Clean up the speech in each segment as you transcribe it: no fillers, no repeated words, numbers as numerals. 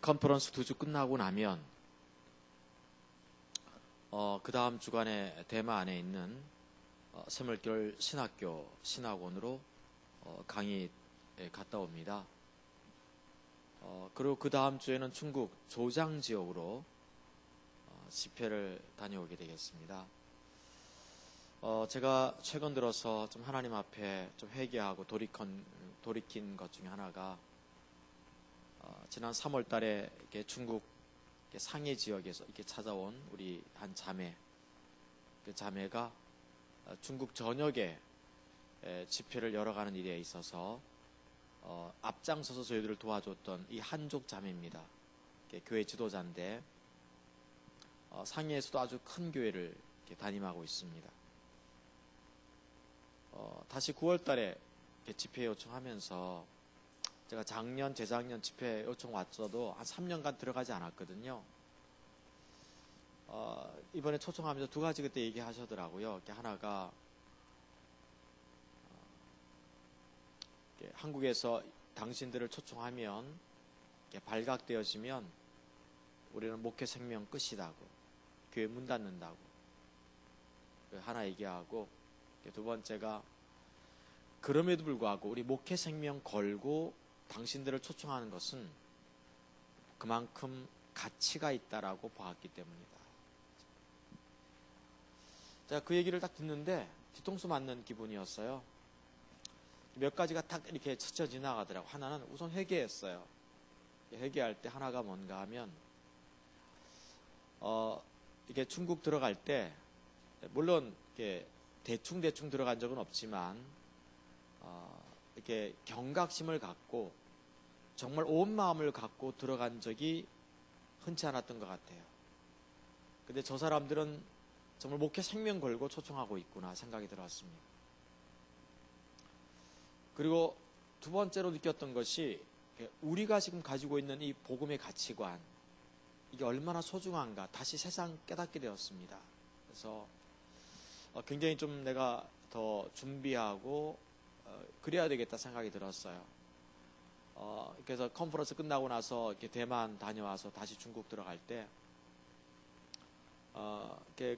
컨퍼런스 2주 끝나고 나면 그 다음 주간에 대마 안에 있는 샘물결 신학교 신학원으로 강의에 갔다 옵니다. 그리고 그 다음 주에는 중국 조장 지역으로 집회를 다녀오게 되겠습니다. 제가 최근 들어서 좀 하나님 앞에 좀 회개하고 돌이킨 것 중에 하나가 지난 3월 달에 중국 상해 지역에서 이렇게 찾아온 우리 한 자매, 그 자매가 중국 전역에 집회를 열어가는 일에 있어서 앞장서서 저희들을 도와줬던 이 한족 자매입니다. 교회 지도자인데 상해에서도 아주 큰 교회를 담임하고 있습니다. 다시 9월 달에 집회 요청하면서 제가 작년, 재작년 집회 요청 왔어도 한 3년간 들어가지 않았거든요. 이번에 초청하면서 두 가지 그때 얘기하시더라고요. 하나가 한국에서 당신들을 초청하면 발각되어지면 우리는 목회 생명 끝이다고, 교회 문 닫는다고 하나 얘기하고, 두 번째가 그럼에도 불구하고 우리 목회 생명 걸고 당신들을 초청하는 것은 그만큼 가치가 있다라고 보았기 때문이다. 제가 그 얘기를 딱 듣는데 뒤통수 맞는 기분이었어요. 몇 가지가 딱 이렇게 스쳐 지나가더라고. 하나는 우선 회개했어요. 회개할 때 하나가 뭔가 하면 이게 중국 들어갈 때 물론 이렇게 대충 들어간 적은 없지만 이렇게 경각심을 갖고 정말 온 마음을 갖고 들어간 적이 흔치 않았던 것 같아요. 근데 저 사람들은 정말 목회 생명 걸고 초청하고 있구나 생각이 들었습니다. 그리고 두 번째로 느꼈던 것이 우리가 지금 가지고 있는 이 복음의 가치관, 이게 얼마나 소중한가 다시 새삼 깨닫게 되었습니다. 그래서 굉장히 좀 내가 더 준비하고 그래야 되겠다 생각이 들었어요. 그래서 컨퍼런스 끝나고 나서 이렇게 대만 다녀와서 다시 중국 들어갈 때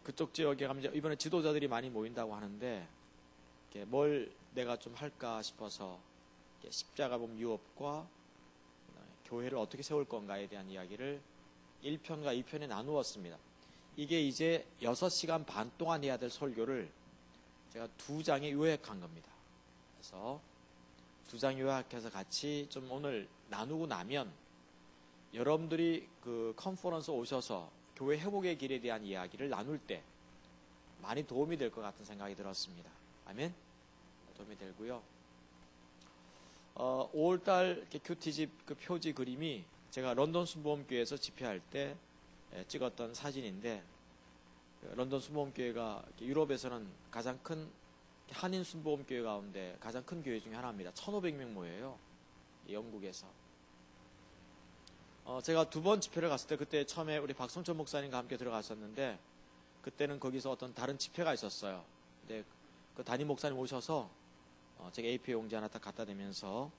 그쪽 지역에 가면 이번에 지도자들이 많이 모인다고 하는데 뭘 내가 좀 할까 싶어서 십자가봉 유업과 교회를 어떻게 세울 건가에 대한 이야기를 1편과 2편에 나누었습니다. 이게 이제 6시간 반 동안 해야 될 설교를 제가 2장에 요약한 겁니다. 그래서 2장 요약해서 같이 좀 오늘 나누고 나면 여러분들이 그 컨퍼런스 오셔서 교회 회복의 길에 대한 이야기를 나눌 때 많이 도움이 될 것 같은 생각이 들었습니다. 아멘? 도움이 되고요. 5월달 큐티집 그 표지 그림이 제가 런던 순복음교회에서 집회할 때 찍었던 사진인데, 런던 순복음교회가 유럽에서는 가장 큰 한인 순복음교회 가운데 가장 큰 교회 중에 하나입니다. 1,500명 모여요. 영국에서. 제가 2번 집회를 갔을 때 그때 처음에 우리 박성천 목사님과 함께 들어갔었는데 그때는 거기서 어떤 다른 집회가 있었어요. 근데 그 담임 목사님 오셔서 제가 APA 용지 하나 딱 갖다 대면서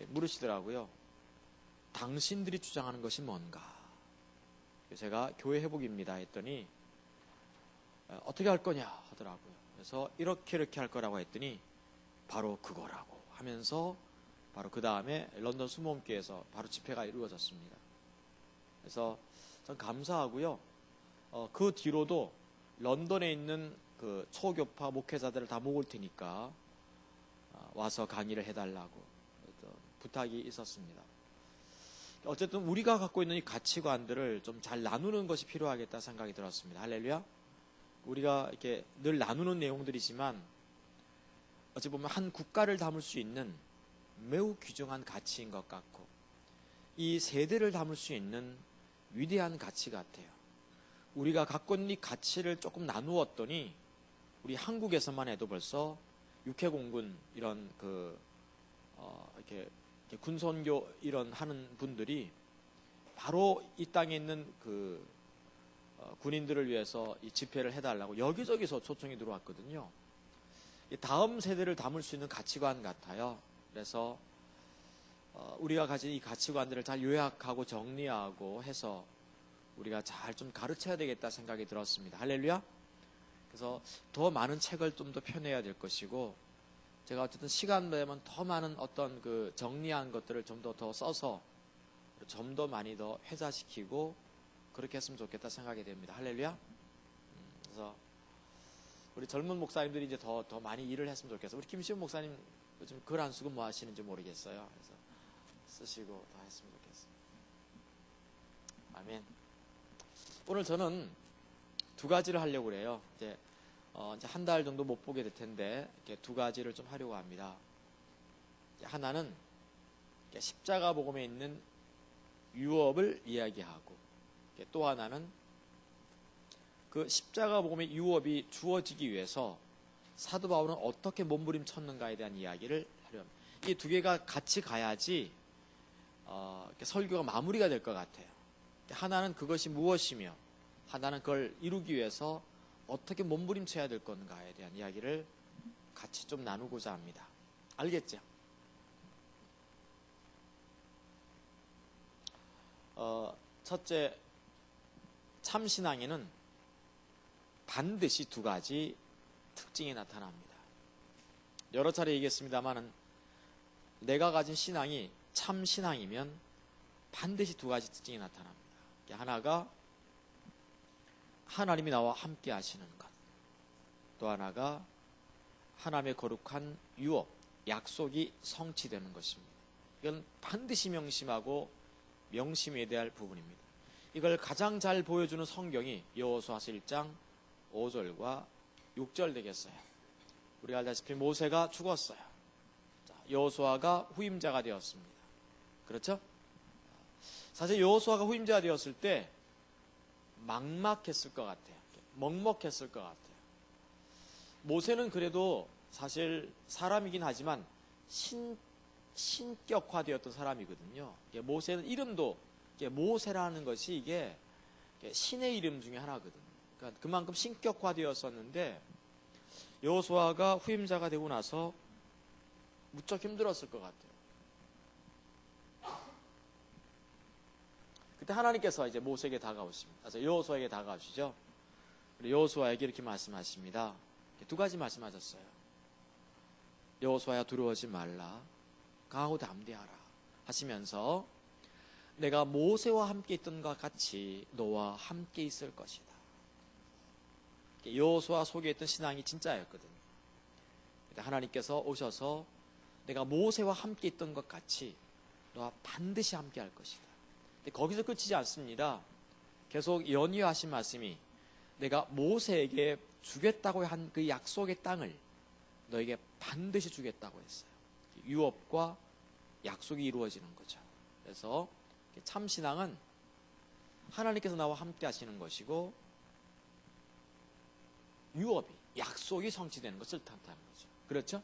물으시더라고요. 당신들이 주장하는 것이 뭔가? 제가 교회 회복입니다 했더니 어떻게 할 거냐 하더라고요. 그래서 이렇게 할 거라고 했더니 바로 그거라고 하면서 바로 그 다음에 런던 순복음교회에서 바로 집회가 이루어졌습니다. 그래서 전 감사하고요. 그 뒤로도 런던에 있는 그 초교파 목회자들을 다 모을 테니까 와서 강의를 해달라고 부탁이 있었습니다. 어쨌든 우리가 갖고 있는 이 가치관들을 좀 잘 나누는 것이 필요하겠다 생각이 들었습니다. 할렐루야. 우리가 이렇게 늘 나누는 내용들이지만 어찌 보면 한 국가를 담을 수 있는 매우 귀중한 가치인 것 같고 이 세대를 담을 수 있는 위대한 가치 같아요. 우리가 갖고 있는 이 가치를 조금 나누었더니 우리 한국에서만 해도 벌써 육해공군 이런 이렇게 군선교 이런 하는 분들이 바로 이 땅에 있는 군인들을 위해서 이 집회를 해달라고 여기저기서 초청이 들어왔거든요. 다음 세대를 담을 수 있는 가치관 같아요. 그래서 우리가 가진 이 가치관들을 잘 요약하고 정리하고 해서 우리가 잘 좀 가르쳐야 되겠다 생각이 들었습니다. 할렐루야. 그래서 더 많은 책을 좀 더 펴내야 될 것이고, 제가 어쨌든 시간 되면 더 많은 어떤 그 정리한 것들을 좀 더 써서 좀 더 많이 더 회자시키고 그렇게 했으면 좋겠다 생각이 됩니다. 할렐루야. 그래서 우리 젊은 목사님들이 이제 더 많이 일을 했으면 좋겠어요. 우리 김시훈 목사님 요즘 글 안 쓰고 뭐 하시는지 모르겠어요. 그래서 쓰시고 더 했으면 좋겠어요. 아멘. 오늘 저는 두 가지를 하려고 그래요. 이제 한 달 정도 못 보게 될 텐데 이렇게 두 가지를 좀 하려고 합니다. 하나는 십자가 복음에 있는 유업을 이야기하고, 또 하나는 그 십자가 복음의 유업이 주어지기 위해서 사도 바울은 어떻게 몸부림쳤는가에 대한 이야기를 하려고 합니다. 이 두 개가 같이 가야지 설교가 마무리가 될 것 같아요. 하나는 그것이 무엇이며 하나는 그걸 이루기 위해서 어떻게 몸부림쳐야 될 건가에 대한 이야기를 같이 좀 나누고자 합니다. 알겠죠? 첫째, 참신앙에는 반드시 두 가지 특징이 나타납니다. 여러 차례 얘기했습니다만 내가 가진 신앙이 참신앙이면 반드시 두 가지 특징이 나타납니다. 하나가 하나님이 나와 함께 하시는 것, 또 하나가 하나님의 거룩한 유업, 약속이 성취되는 것입니다. 이건 반드시 명심하고 명심해야 될 부분입니다. 이걸 가장 잘 보여주는 성경이 여호수아서 1장 5절과 6절 되겠어요. 우리가 알다시피 모세가 죽었어요. 여호수아가 후임자가 되었습니다. 그렇죠? 사실 여호수아가 후임자가 되었을 때 막막했을 것 같아요. 먹먹했을 것 같아요. 모세는 그래도 사실 사람이긴 하지만 신격화되었던 사람이거든요. 모세는 이름도 모세라는 것이 이게 신의 이름 중에 하나거든요. 그러니까 그만큼 신격화되었었는데 여호수아가 후임자가 되고 나서 무척 힘들었을 것 같아요. 그때 하나님께서 이제 모세에게 다가오십니다. 그래서 여호수아에게 다가오시죠. 여호수아에게 이렇게 말씀하십니다. 두 가지 말씀하셨어요. 여호수아야, 두려워하지 말라, 강하고 담대하라 하시면서 내가 모세와 함께 있던 것 같이 너와 함께 있을 것이다. 여호수아 속에 있던 신앙이 진짜였거든요. 하나님께서 오셔서 내가 모세와 함께 있던 것 같이 너와 반드시 함께 할 것이다. 거기서 끝이지 않습니다. 계속 연이어하신 말씀이 내가 모세에게 주겠다고 한 그 약속의 땅을 너에게 반드시 주겠다고 했어요. 유업과 약속이 이루어지는 거죠. 그래서 참신앙은 하나님께서 나와 함께 하시는 것이고 유업이, 약속이 성취되는 것을 뜻하는 거죠. 그렇죠?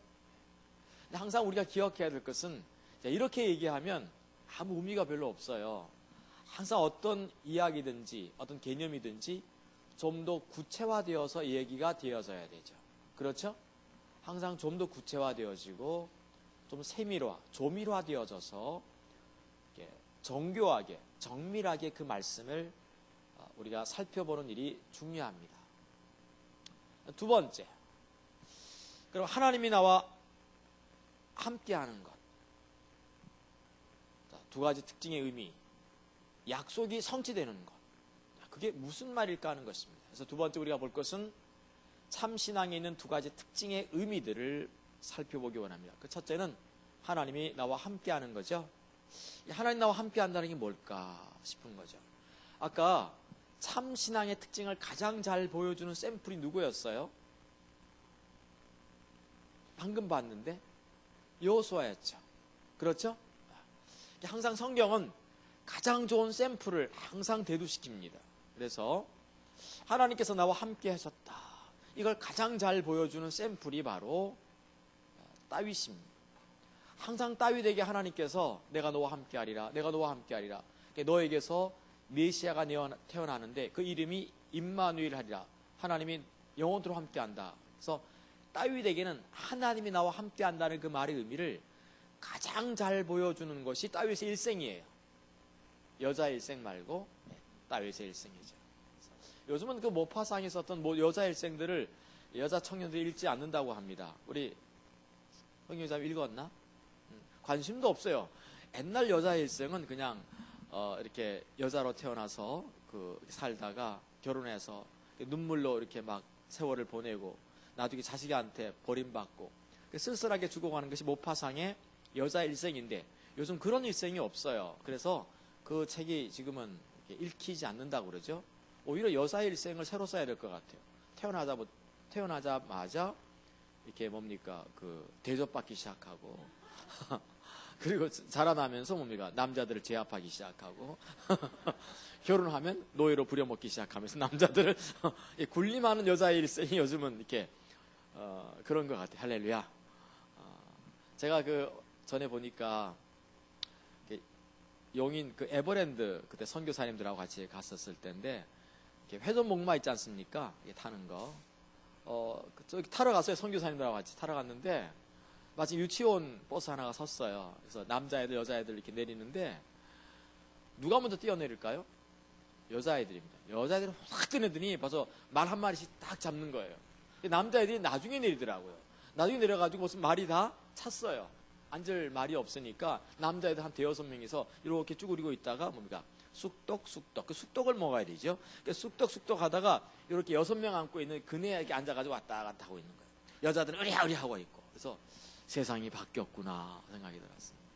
근데 항상 우리가 기억해야 될 것은 이렇게 얘기하면 아무 의미가 별로 없어요. 항상 어떤 이야기든지 어떤 개념이든지 좀 더 구체화되어서 얘기가 되어져야 되죠. 그렇죠? 항상 좀 더 구체화되어지고 좀 세밀화, 조밀화되어져서 정교하게, 정밀하게 그 말씀을 우리가 살펴보는 일이 중요합니다. 두 번째, 그럼 하나님이 나와 함께하는 것. 두 가지 특징의 의미, 약속이 성취되는 것. 그게 무슨 말일까 하는 것입니다. 그래서 두 번째 우리가 볼 것은 참신앙에 있는 두 가지 특징의 의미들을 살펴보기 원합니다. 그 첫째는 하나님이 나와 함께하는 거죠. 하나님 나와 함께한다는 게 뭘까 싶은 거죠. 아까 참신앙의 특징을 가장 잘 보여주는 샘플이 누구였어요? 방금 봤는데 여호수아였죠. 그렇죠? 항상 성경은 가장 좋은 샘플을 항상 대두시킵니다. 그래서 하나님께서 나와 함께 하셨다. 이걸 가장 잘 보여주는 샘플이 바로 다윗입니다. 항상 다윗에게 하나님께서 내가 너와 함께하리라, 내가 너와 함께하리라. 너에게서 메시아가 태어나는데 그 이름이 임마누엘 하리라. 하나님이 영원토록 함께한다. 그래서 다윗에게는 하나님이 나와 함께한다는 그 말의 의미를 가장 잘 보여주는 것이 다윗의 일생이에요. 여자 일생 말고 다윗의 일생이죠. 요즘은 그 모파상에 썼던 여자 일생들을 여자 청년들이 읽지 않는다고 합니다. 우리 형님자매 읽었나? 관심도 없어요. 옛날 여자 일생은 그냥 이렇게 여자로 태어나서 살다가 결혼해서 눈물로 이렇게 막 세월을 보내고 나중에 자식한테 버림받고 쓸쓸하게 죽어가는 것이 모파상의 여자 일생인데 요즘 그런 일생이 없어요. 그래서 그 책이 지금은 읽히지 않는다고 그러죠. 오히려 여자 일생을 새로 써야 될 것 같아요. 태어나자마자 이렇게 뭡니까 대접받기 시작하고 그리고 자라나면서 뭡니까 남자들을 제압하기 시작하고 결혼하면 노예로 부려먹기 시작하면서 남자들을 군림하는 여자의 일생이 요즘은 이렇게 그런 것 같아요. 할렐루야. 제가 전에 보니까 용인 에버랜드 그때 선교사님들하고 같이 갔었을 때인데 회전목마 있지 않습니까? 타는 거. 저기 타러 갔어요. 선교사님들하고 같이 타러 갔는데 마침 유치원 버스 하나가 섰어요. 그래서 남자애들, 여자애들 이렇게 내리는데 누가 먼저 뛰어내릴까요? 여자애들입니다. 여자애들이 확 뛰어내더니 벌써 말 한 마리씩 딱 잡는 거예요. 남자애들이 나중에 내리더라고요. 나중에 내려가지고 무슨 말이 다 찼어요. 앉을 말이 없으니까 남자애들 한 5-6명이서 이렇게 쭈그리고 있다가 뭡니까? 쑥떡. 그 쑥떡을 먹어야 되죠. 쑥떡 하다가 이렇게 6명 앉고 있는 그네에게 앉아가지고 왔다 갔다 하고 있는 거예요. 여자들은 으리하으리 하고 있고. 그래서 세상이 바뀌었구나 생각이 들었습니다.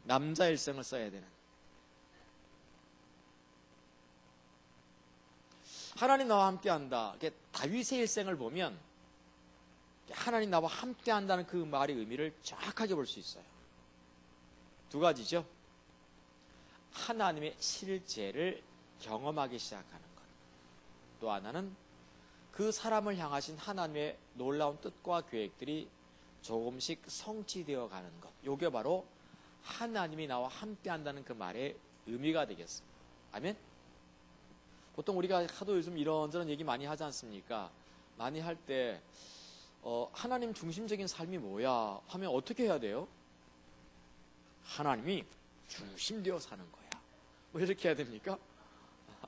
남자 일생을 써야 되는. 하나님 나와 함께한다. 다윗의 일생을 보면 하나님 나와 함께한다는 그 말의 의미를 정확하게 볼 수 있어요. 2가지죠. 하나님의 실제를 경험하기 시작하는 것. 또 하나는 그 사람을 향하신 하나님의 놀라운 뜻과 계획들이 조금씩 성취되어 가는 것. 이게 바로 하나님이 나와 함께한다는 그 말의 의미가 되겠습니다. 아멘? 보통 우리가 하도 요즘 이런저런 얘기 많이 하지 않습니까? 많이 할 때 하나님 중심적인 삶이 뭐야 하면 어떻게 해야 돼요? 하나님이 중심되어 사는 거야. 뭐 이렇게 해야 됩니까?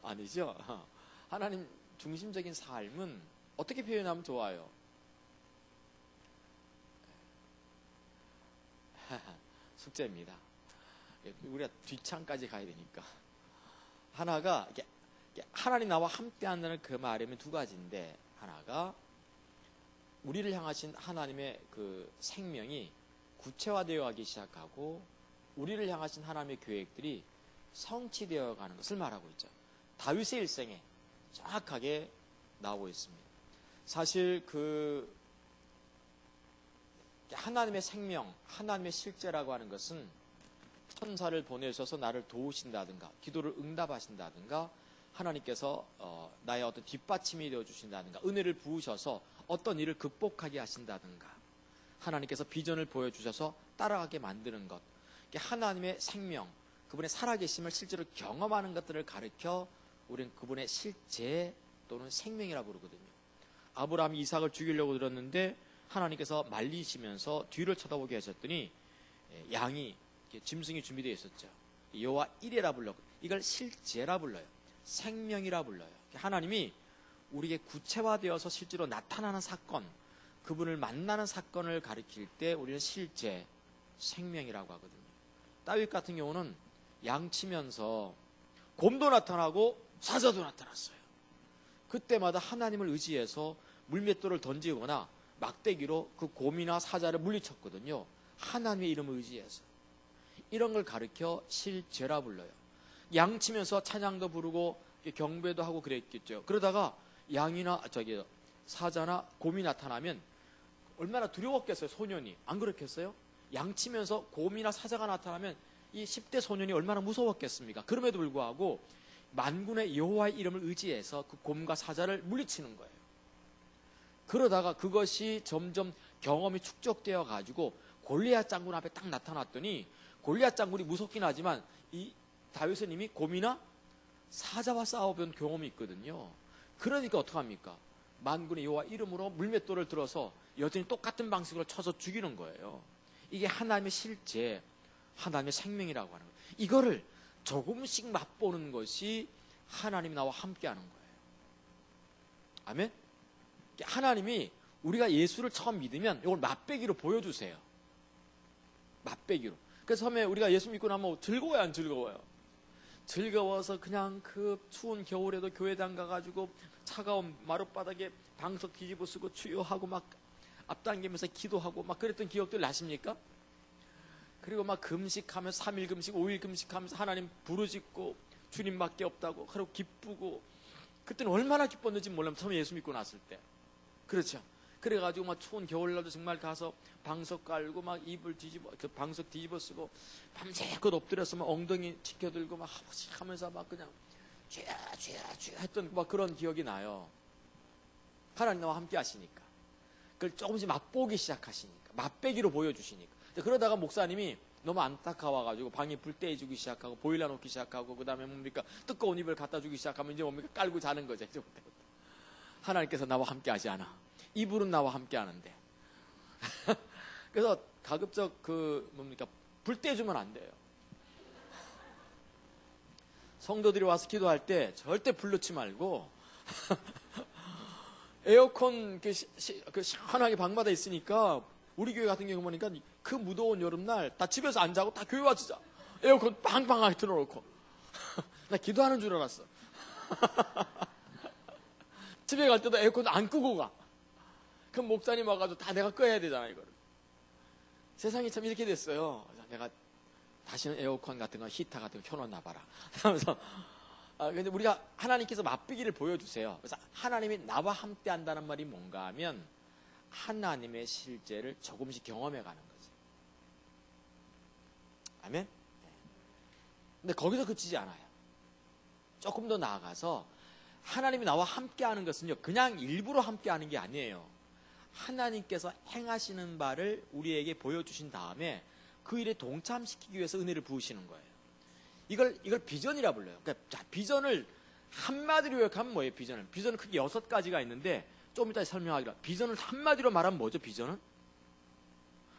아니죠. 하나님 중심적인 삶은 어떻게 표현하면 좋아요? 숙제입니다. 우리가 뒷창까지 가야 되니까. 하나가 하나님 나와 함께한다는 그 말이면 2가지인데 하나가 우리를 향하신 하나님의 그 생명이 구체화되어 가기 시작하고 우리를 향하신 하나님의 계획들이 성취되어 가는 것을 말하고 있죠. 다윗의 일생에 정확하게 나오고 있습니다. 사실 하나님의 생명, 하나님의 실제라고 하는 것은 천사를 보내셔서 나를 도우신다든가 기도를 응답하신다든가 하나님께서 나의 어떤 뒷받침이 되어주신다든가 은혜를 부으셔서 어떤 일을 극복하게 하신다든가 하나님께서 비전을 보여주셔서 따라가게 만드는 것. 하나님의 생명, 그분의 살아계심을 실제로 경험하는 것들을 가르쳐 우리는 그분의 실제 또는 생명이라고 부르거든요. 아브라함이 이삭을 죽이려고 들었는데 하나님께서 말리시면서 뒤를 쳐다보게 하셨더니 양이 짐승이 준비되어 있었죠. 여호와 이레라 불렀고 이걸 실제라 불러요. 생명이라 불러요. 하나님이 우리에게 구체화되어서 실제로 나타나는 사건, 그분을 만나는 사건을 가리킬 때 우리는 실제 생명이라고 하거든요. 다윗 같은 경우는 양치면서 곰도 나타나고 사자도 나타났어요. 그때마다 하나님을 의지해서 물맷돌을 던지거나 막대기로 그 곰이나 사자를 물리쳤거든요. 하나님의 이름을 의지해서. 이런 걸 가리켜 실제라 불러요. 양치면서 찬양도 부르고 경배도 하고 그랬겠죠. 그러다가 양이나 사자나 곰이 나타나면 얼마나 두려웠겠어요, 소년이. 안 그렇겠어요? 양치면서 곰이나 사자가 나타나면 이 10대 소년이 얼마나 무서웠겠습니까? 그럼에도 불구하고 만군의 여호와의 이름을 의지해서 그 곰과 사자를 물리치는 거예요. 그러다가 그것이 점점 경험이 축적되어 가지고 골리앗 장군 앞에 딱 나타났더니 골리앗 장군이 무섭긴 하지만 이 다윗은 이미 곰이나 사자와 싸워본 경험이 있거든요. 그러니까 어떡합니까? 만군의 여호와 이름으로 물맷돌을 들어서 여전히 똑같은 방식으로 쳐서 죽이는 거예요. 이게 하나님의 실제, 하나님의 생명이라고 하는 거예요. 이거를 조금씩 맛보는 것이 하나님이 나와 함께하는 거예요. 아멘? 하나님이 우리가 예수를 처음 믿으면 이걸 맛배기로 보여주세요. 맛배기로. 그래서 처음에 우리가 예수 믿고 나면 즐거워요, 안 즐거워요? 즐거워서 그냥 그 추운 겨울에도 교회당 가가지고 차가운 마룻바닥에 방석 뒤집어 쓰고 추요하고 막 앞당기면서 기도하고 막 그랬던 기억들 나십니까? 그리고 막 금식하면서 3일 금식, 5일 금식하면서 하나님 부르짖고 주님밖에 없다고 그리고 기쁘고 그때는 얼마나 기뻤는지 몰라요. 처음에 예수 믿고 났을 때. 그렇죠. 그래가지고 막 추운 겨울날도 정말 가서 방석 깔고 막 이불 뒤집어, 그 방석 뒤집어 쓰고 밤새껏 엎드려서 막 엉덩이 지켜들고 막 하면서 막 그냥 쥐야 했던 막 그런 기억이 나요. 하나님 나와 함께 하시니까. 그걸 조금씩 맛보기 시작하시니까. 맛배기로 보여주시니까. 그러다가 목사님이 너무 안타까워가지고 방에 불 떼주기 시작하고 보일러 놓기 시작하고 그 다음에 뭡니까 뜨거운 이불 갖다 주기 시작하면 이제 뭡니까 깔고 자는 거죠. 하나님께서 나와 함께 하지 않아. 이불은 나와 함께 하는데. 그래서 가급적 뭡니까 불 떼주면 안 돼요. 성도들이 와서 기도할 때 절대 불 넣지 말고 에어컨 시원하게 방마다 있으니까 우리 교회 같은 경우 보니까 그 무더운 여름날 다 집에서 안 자고 다 교회 와서 자. 에어컨 빵빵하게 틀어놓고. 나 기도하는 줄 알았어. 집에 갈 때도 에어컨 안 끄고 가. 그럼 목사님 와가지고 다 내가 꺼야 되잖아, 이거를. 세상이 참 이렇게 됐어요. 내가 다시는 에어컨 같은 거, 히터 같은 거 켜놓나 봐라. 하면서, 근데 우리가 하나님께서 맛보기를 보여주세요. 그래서 하나님이 나와 함께 한다는 말이 뭔가 하면 하나님의 실제를 조금씩 경험해 가는 거죠. 아멘? 네. 근데 거기서 그치지 않아요. 조금 더 나아가서 하나님이 나와 함께 하는 것은요, 그냥 일부러 함께 하는 게 아니에요. 하나님께서 행하시는 바를 우리에게 보여주신 다음에 그 일에 동참시키기 위해서 은혜를 부으시는 거예요. 이걸 비전이라 불러요. 그러니까 자, 비전을 한마디로 요약하면 뭐예요, 비전은? 비전은 크게 6가지가 있는데, 좀 이따 설명하기로. 비전을 한마디로 말하면 뭐죠, 비전은?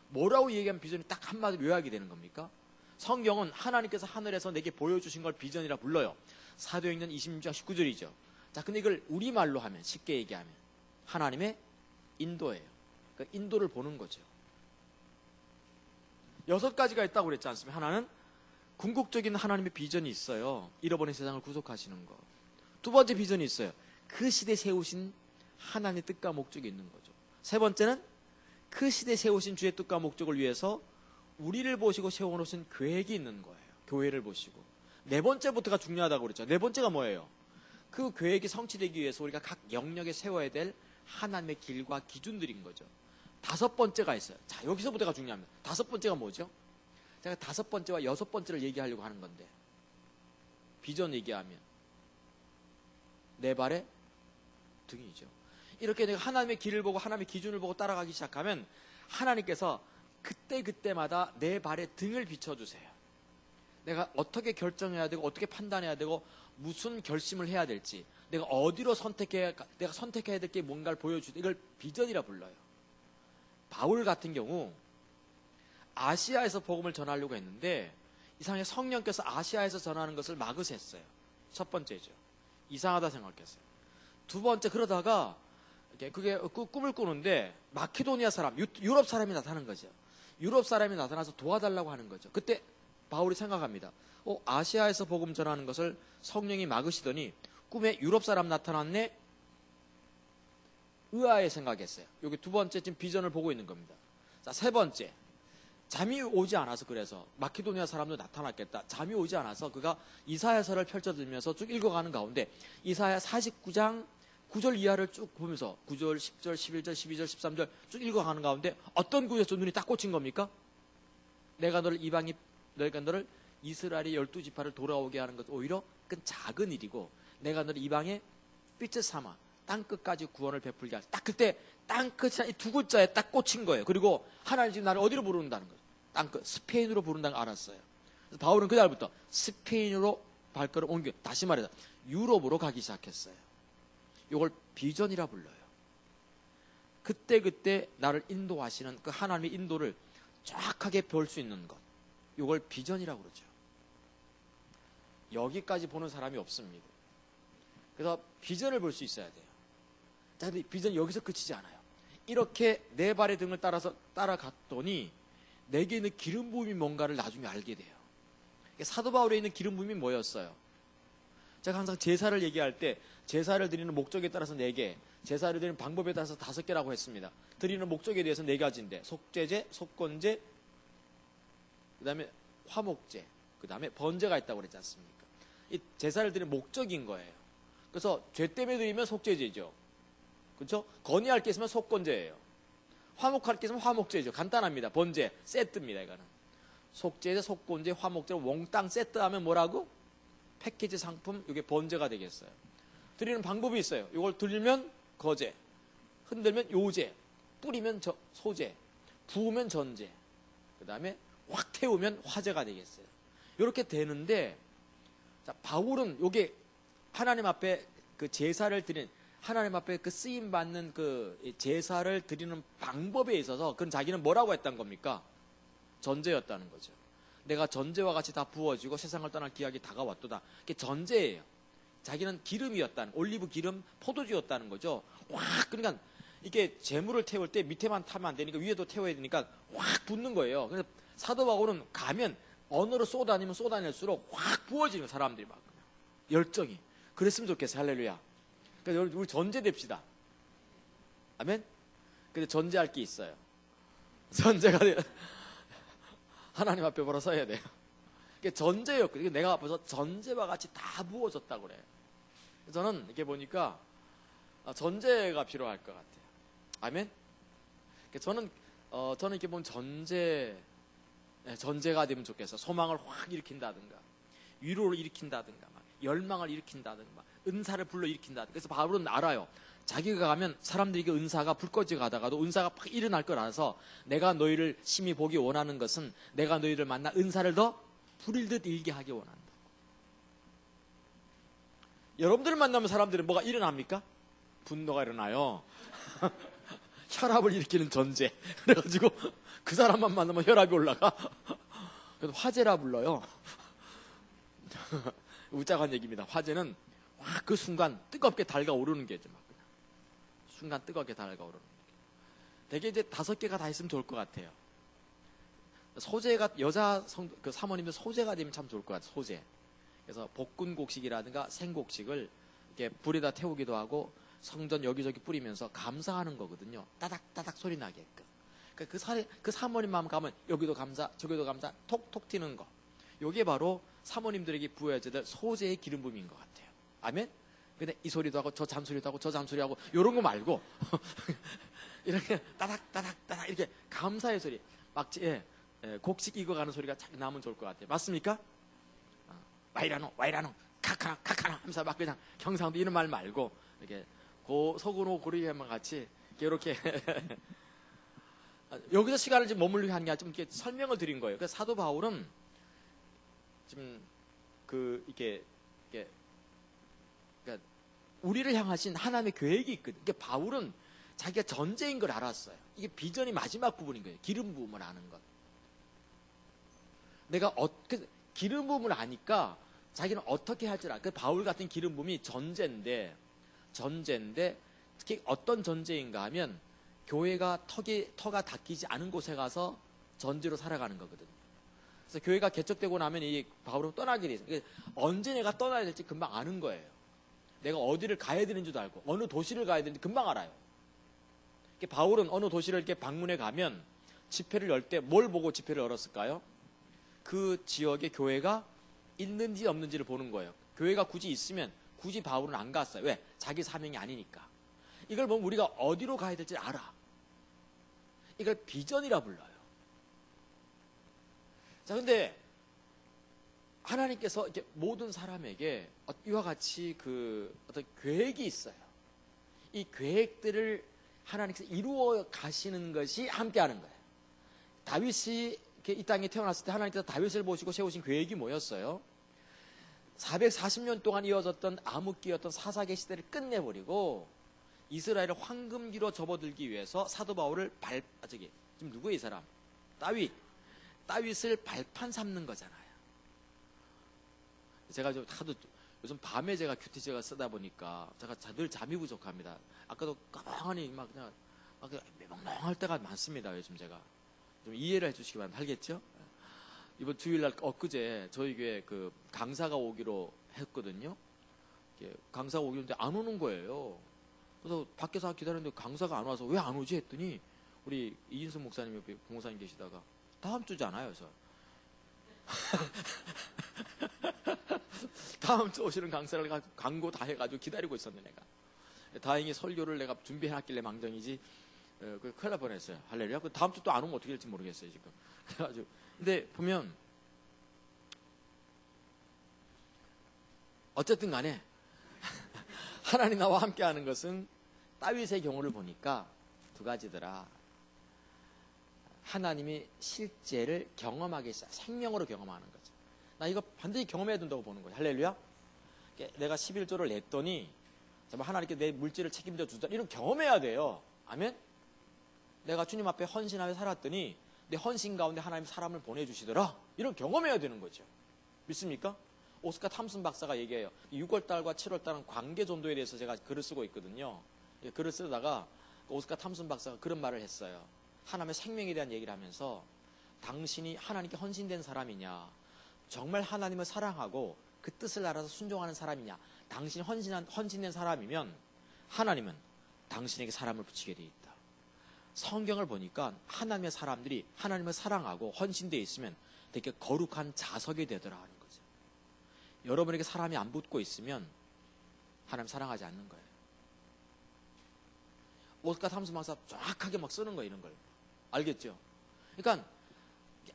뭐라고 얘기하면 비전이 딱 한마디로 요약이 되는 겁니까? 성경은 하나님께서 하늘에서 내게 보여주신 걸 비전이라 불러요. 사도행전 26장 19절이죠. 자, 근데 이걸 우리말로 하면, 쉽게 얘기하면 하나님의 인도예요. 그러니까 인도를 보는 거죠. 6가지가 있다고 그랬지 않습니까? 하나는 궁극적인 하나님의 비전이 있어요. 잃어버린 세상을 구속하시는 거. 두 번째 비전이 있어요. 그 시대에 세우신 하나님의 뜻과 목적이 있는 거죠. 세 번째는 그 시대에 세우신 주의 뜻과 목적을 위해서 우리를 보시고 세워놓으신 계획이 있는 거예요. 교회를 보시고. 네 번째부터가 중요하다고 그랬죠. 네 번째가 뭐예요? 그 계획이 성취되기 위해서 우리가 각 영역에 세워야 될 하나님의 길과 기준들인 거죠. 5번째가 있어요. 자, 여기서부터가 중요합니다. 5번째가 뭐죠? 제가 5번째와 6번째를 얘기하려고 하는 건데, 비전 얘기하면 내 발의 등이죠. 이렇게 내가 하나님의 길을 보고 하나님의 기준을 보고 따라가기 시작하면 하나님께서 그때마다 내 발의 등을 비춰주세요. 내가 어떻게 결정해야 되고 어떻게 판단해야 되고 무슨 결심을 해야 될지, 내가 어디로 내가 선택해야 될 게 뭔가를 보여주다. 이걸 비전이라 불러요. 바울 같은 경우 아시아에서 복음을 전하려고 했는데 이상하게 성령께서 아시아에서 전하는 것을 막으셨어요. 첫 번째죠. 이상하다 생각했어요. 두 번째, 그러다가 그게 꿈을 꾸는데 마케도니아 사람, 유럽 사람이 나타나는 거죠. 유럽 사람이 나타나서 도와달라고 하는 거죠. 그때 바울이 생각합니다. 아시아에서 복음 전하는 것을 성령이 막으시더니 꿈에 유럽 사람 나타났네? 의아해 생각했어요. 여기 두 번째 지금 비전을 보고 있는 겁니다. 자, 세 번째. 잠이 오지 않아서, 그래서 마케도니아 사람도 나타났겠다. 잠이 오지 않아서 그가 이사야서를 펼쳐들면서 쭉 읽어가는 가운데 이사야 49장 9절 이하를 쭉 보면서 9절, 10절, 11절, 12절, 13절 쭉 읽어가는 가운데 어떤 구절에서 눈이 딱 꽂힌 겁니까? 내가 너를 이스라엘의 12지파를 돌아오게 하는 것 오히려 그건 작은 일이고, 내가 너를 이방의 빛을 삼아 땅끝까지 구원을 베풀게 할, 딱 그때 땅끝이 이 두 글자에 딱 꽂힌 거예요. 그리고 하나님 지금 나를 어디로 부른다는 거예요? 땅끝, 스페인으로 부른다는 걸 알았어요. 그래서 바울은 그날부터 스페인으로 발걸음 옮겨, 다시 말해서 유럽으로 가기 시작했어요. 이걸 비전이라 불러요. 그때 나를 인도하시는 그 하나님의 인도를 정확하게 볼 수 있는 것, 이걸 비전이라고 그러죠. 여기까지 보는 사람이 없습니다. 그래서 비전을 볼 수 있어야 돼요. 자, 근데 비전이 여기서 끝이지 않아요. 이렇게 내 발의 등을 따라갔더니 내게 있는 기름 부음이 뭔가를 나중에 알게 돼요. 사도 바울에 있는 기름 부음이 뭐였어요? 제가 항상 제사를 얘기할 때 제사를 드리는 목적에 따라서 4개, 제사를 드리는 방법에 따라서 5개라고 했습니다. 드리는 목적에 대해서 4가지인데 속죄제, 속건제, 그 다음에 화목제, 그 다음에 번제가 있다고 그랬지 않습니까? 이 제사를 드리는 목적인 거예요. 그래서 죄 때문에 드리면 속죄제죠. 그렇죠? 건의할 게 있으면 속건제예요. 화목할 게 있으면 화목제죠. 간단합니다. 번제, 세트입니다. 이거는 속죄제, 속건제, 화목제로 몽땅 세트하면 뭐라고? 패키지 상품, 이게 번제가 되겠어요. 드리는 방법이 있어요. 이걸 들면 거제, 흔들면 요제, 뿌리면 소제, 부으면 전제, 그 다음에 확 태우면 화제가 되겠어요. 이렇게 되는데, 자, 바울은 이게 하나님 앞에 그 제사를 드리는, 하나님 앞에 그 쓰임 받는 그 제사를 드리는 방법에 있어서 그건 자기는 뭐라고 했던 겁니까? 전제였다는 거죠. 내가 전제와 같이 다 부어지고 세상을 떠날 기약이 다가왔도다. 그게 전제예요. 자기는 기름이었다는, 올리브 기름, 포도주였다는 거죠. 확, 그러니까 이게 재물을 태울 때 밑에만 타면 안 되니까 위에도 태워야 되니까 확 붓는 거예요. 그래서 사도 바울은 가면 언어로 쏟아내면 쏟아낼수록 확 부어지는 거예요. 사람들이 막 열정이. 그랬으면 좋겠어요. 할렐루야. 그래서 우리 전제됩시다. 아멘? 근데 전제할 게 있어요. 전제가 하나님 앞에 보러 서야 돼요. 그게 전제였거든요. 내가 앞에서 전제와 같이 다 부어졌다고 그래요. 저는 이렇게 보니까 전제가 필요할 것 같아요. 아멘? 저는 이렇게 보면 전제가 되면 좋겠어요. 소망을 확 일으킨다든가, 위로를 일으킨다든가, 막 열망을 일으킨다든가, 은사를 불러 일으킨다든가. 그래서 바울은 알아요. 자기가 가면 사람들에게 은사가 불 꺼져 가다가도 은사가 팍 일어날 걸 알아서 내가 너희를 심히 보기 원하는 것은 내가 너희를 만나 은사를 더 불일듯 일게 하기 원한다. 여러분들을 만나면 사람들은 뭐가 일어납니까? 분노가 일어나요. 혈압을 일으키는 전제. 그래가지고 그 사람만 만나면 혈압이 올라가. 그래서 화제라 불러요. 우짜간 얘기입니다. 화제는 확 그 순간 뜨겁게 달가오르는 게죠. 순간 뜨겁게 달가오르는 게. 되게 이제 5개가 다 있으면 좋을 것 같아요. 소재가 여자 그 사모님들 소재가 되면 참 좋을 것 같아요. 소재. 그래서 볶은곡식이라든가 생곡식을 이렇게 불에다 태우기도 하고 성전 여기저기 뿌리면서 감사하는 거거든요. 따닥따닥 소리 나게끔. 그러니까 그 사모님 마음 가면 여기도 감사, 저기도 감사, 톡톡 튀는 거. 이게 바로 사모님들에게 부어져야 될 소재의 기름 부음인 것 같아요. 아멘? 근데 이 소리도 하고 저 잠소리도 하고 저 잠소리하고 이런 거 말고 이렇게 따닥따닥따닥 이렇게 감사의 소리 막 곡식 익어가는 소리가 잘 나면 좋을 것 같아요. 맞습니까? 와이라노 와이라노 카카나 카카나 하면서 막 그냥 경상도 이런 말 말고 이렇게 서구노 고리에만 같이 이렇게 여기서 시간을 좀 머물게 하는 게 아니라 좀 이렇게 설명을 드린 거예요. 그래서 사도 바울은 지금 이게 그러니까 우리를 향하신 하나님의 계획이 있거든요. 그러니까 바울은 자기가 전제인 걸 알았어요. 이게 비전이 마지막 부분인 거예요. 기름 부음을 아는 것. 내가 기름 부음을 아니까 자기는 어떻게 할 줄 알아. 그 바울 같은 기름 부음이 전제인데 특히 어떤 전제인가 하면 교회가 터가 닦이지 않은 곳에 가서 전제로 살아가는 거거든요. 그래서 교회가 개척되고 나면 이 바울은 떠나게 돼 있어요. 언제 내가 떠나야 될지 금방 아는 거예요. 내가 어디를 가야 되는지도 알고 어느 도시를 가야 되는지 금방 알아요. 바울은 어느 도시를 이렇게 방문해 가면 집회를 열 때 뭘 보고 집회를 열었을까요? 그 지역에 교회가 있는지 없는지를 보는 거예요. 교회가 굳이 있으면 굳이 바울은 안 갔어요. 왜? 자기 사명이 아니니까. 이걸 보면 우리가 어디로 가야 될지 알아. 이걸 비전이라 불러요. 자, 근데 하나님께서 이렇게 모든 사람에게 이와 같이 어떤 계획이 있어요. 이 계획들을 하나님께서 이루어 가시는 것이 함께하는 거예요. 다윗이 이 땅에 태어났을 때 하나님께서 다윗을 보시고 세우신 계획이 뭐였어요? 440년 동안 이어졌던 암흑기였던 사사계 시대를 끝내버리고 이스라엘을 황금기로 접어들기 위해서 사도 바울을 지금 누구예요 이 사람? 따윗을 발판 삼는 거잖아요. 제가 좀 하도 요즘 밤에 제가 큐티제가 쓰다 보니까 제가 늘 잠이 부족합니다. 아까도 까방하니 막 그냥 멍멍할 때가 많습니다. 요즘 제가 좀 이해를 해주시기 바랍니다. 알겠죠? 이번 주일날 엊그제 저희 교회 그 강사가 오기로 했거든요. 강사가 오기로 했는데 안 오는 거예요. 그래서 밖에서 기다렸는데 강사가 안 와서 왜 안 오지 했더니 우리 이인숙 목사님 옆에 부목사님 계시다가 다음 주잖아요. 그래서 다음 주 오시는 강사를 광고 다 해가지고 기다리고 있었는데 내가 다행히 설교를 내가 준비해놨길래 망정이지 큰일 날 뻔했어요. 할렐루야. 다음 주 또 안 오면 어떻게 될지 모르겠어요 지금. 그래가지고 근데 보면 어쨌든 간에 하나님 나와 함께하는 것은 다윗의 경우를 보니까 두 가지더라. 하나님이 실제를 경험하게 했어요. 생명으로 경험하는 거죠. 나 이거 반드시 경험해야 된다고 보는 거예요. 할렐루야. 내가 11조를 냈더니 정말 하나님께 내 물질을 책임져 주자. 이런 경험해야 돼요. 아멘. 내가 주님 앞에 헌신하여 살았더니 내 헌신 가운데 하나님 사람을 보내주시더라. 이런 경험해야 되는 거죠. 믿습니까? 오스카 탐슨 박사가 얘기해요. 6월달과 7월달은 관계 전도에 대해서 제가 글을 쓰고 있거든요. 글을 쓰다가 오스카 탐슨 박사가 그런 말을 했어요. 하나님의 생명에 대한 얘기를 하면서 당신이 하나님께 헌신된 사람이냐, 정말 하나님을 사랑하고 그 뜻을 알아서 순종하는 사람이냐, 당신이 헌신된 사람이면 하나님은 당신에게 사람을 붙이게 돼 있다. 성경을 보니까 하나님의 사람들이 하나님을 사랑하고 헌신되어 있으면 되게 거룩한 자석이 되더라 하는 거죠. 여러분에게 사람이 안 붙고 있으면 하나님 사랑하지 않는 거예요. 오스카 탐슨 박사 정확하게 막 쓰는 거예요. 이런 걸. 알겠죠? 그러니까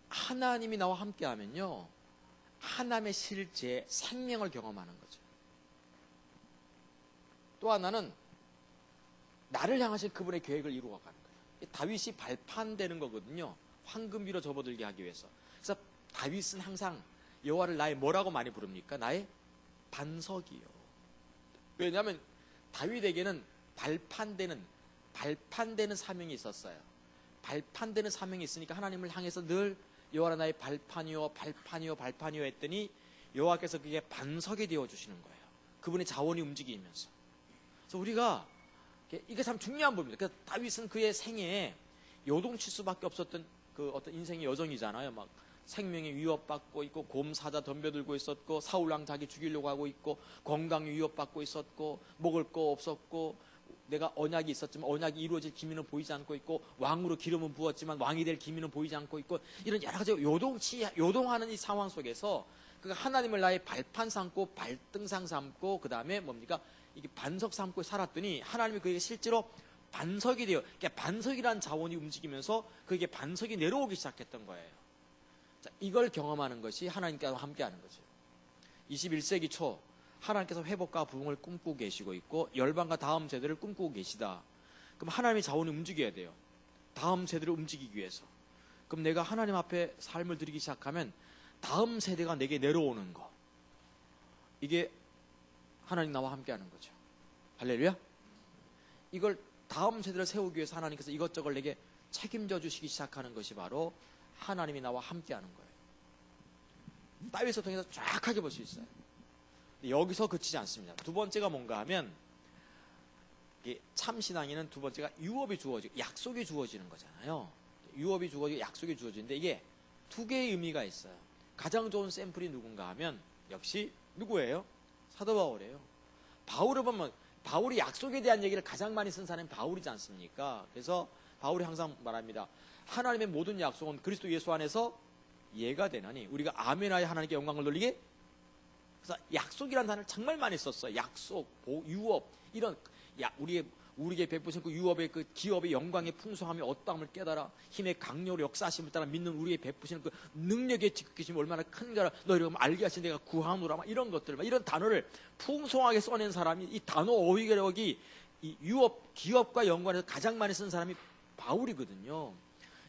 하나님이 나와 함께 하면요, 하나님의 실제 생명을 경험하는 거죠. 또 하나는 나를 향하신 그분의 계획을 이루어가는 거예요. 다윗이 발판되는 거거든요. 황금비로 접어들게 하기 위해서. 그래서 다윗은 항상 여호와를 나의 뭐라고 많이 부릅니까? 나의 반석이요. 왜냐하면 다윗에게는 발판되는 사명이 있었어요. 발판되는 사명이 있으니까 하나님을 향해서 늘 여호와라 나의 발판이요 발판이요 했더니 여호와께서 그게 반석이 되어주시는 거예요. 그분의 자원이 움직이면서. 그래서 우리가 이게 참 중요한 부분입니다. 그래서 다윗은 그의 생애에 요동칠 수밖에 없었던 그 어떤 인생의 여정이잖아요. 막 생명이 위협받고 있고 곰사자 덤벼들고 있었고 사울왕 자기 죽이려고 하고 있고 건강이 위협받고 있었고 먹을 거 없었고 내가 언약이 있었지만 언약이 이루어질 기미는 보이지 않고 있고 왕으로 기름은 부었지만 왕이 될 기미는 보이지 않고 있고 이런 여러 가지 요동하는 이 상황 속에서 그가 하나님을 나의 발판 삼고 발등상 삼고 그 다음에 뭡니까? 이게 반석 삼고 살았더니 하나님이 그에게 실제로 반석이 되어, 그러니까 반석이라는 자원이 움직이면서 그에게 반석이 내려오기 시작했던 거예요. 자, 이걸 경험하는 것이 하나님과 함께하는 거죠. 21세기 초 하나님께서 회복과 부흥을 꿈꾸고 계시고 있고 열방과 다음 세대를 꿈꾸고 계시다. 그럼 하나님의 자원이 움직여야 돼요. 다음 세대를 움직이기 위해서. 그럼 내가 하나님 앞에 삶을 드리기 시작하면 다음 세대가 내게 내려오는 거. 이게 하나님 나와 함께하는 거죠. 할렐루야. 이걸 다음 세대를 세우기 위해서 하나님께서 이것저것 내게 책임져 주시기 시작하는 것이 바로 하나님이 나와 함께하는 거예요. 다윗을 통해서 정확하게 볼 수 있어요. 여기서 그치지 않습니다. 두 번째가 뭔가 하면 참 신앙인은 두 번째가 유업이 주어지고 약속이 주어지는 거잖아요. 유업이 주어지고 약속이 주어지는데 이게 두 개의 의미가 있어요. 가장 좋은 샘플이 누군가 하면 역시 누구예요? 사도 바울이에요. 바울을 보면 바울이 약속에 대한 얘기를 가장 많이 쓴 사람이 바울이지 않습니까? 그래서 바울이 항상 말합니다. 하나님의 모든 약속은 그리스도 예수 안에서 예가 되나니 우리가 아멘하여 하나님께 영광을 돌리게. 그래서 약속이라는 단어를 정말 많이 썼어요. 약속, 유업 이런 우리에게 베푸신 그 유업의 그 기업의 영광의 풍성함이 어떠함을 깨달아 힘의 강력으로 역사하심을 따라 믿는 우리에게 베푸시는 그 능력의 지극히심이 얼마나 큰가를 너희가 알게 하신 내가 구하노라 막 이런 것들 막 이런 단어를 풍성하게 써낸 사람이 이 단어 어휘력이 이 유업 기업과 연관해서 가장 많이 쓴 사람이 바울이거든요.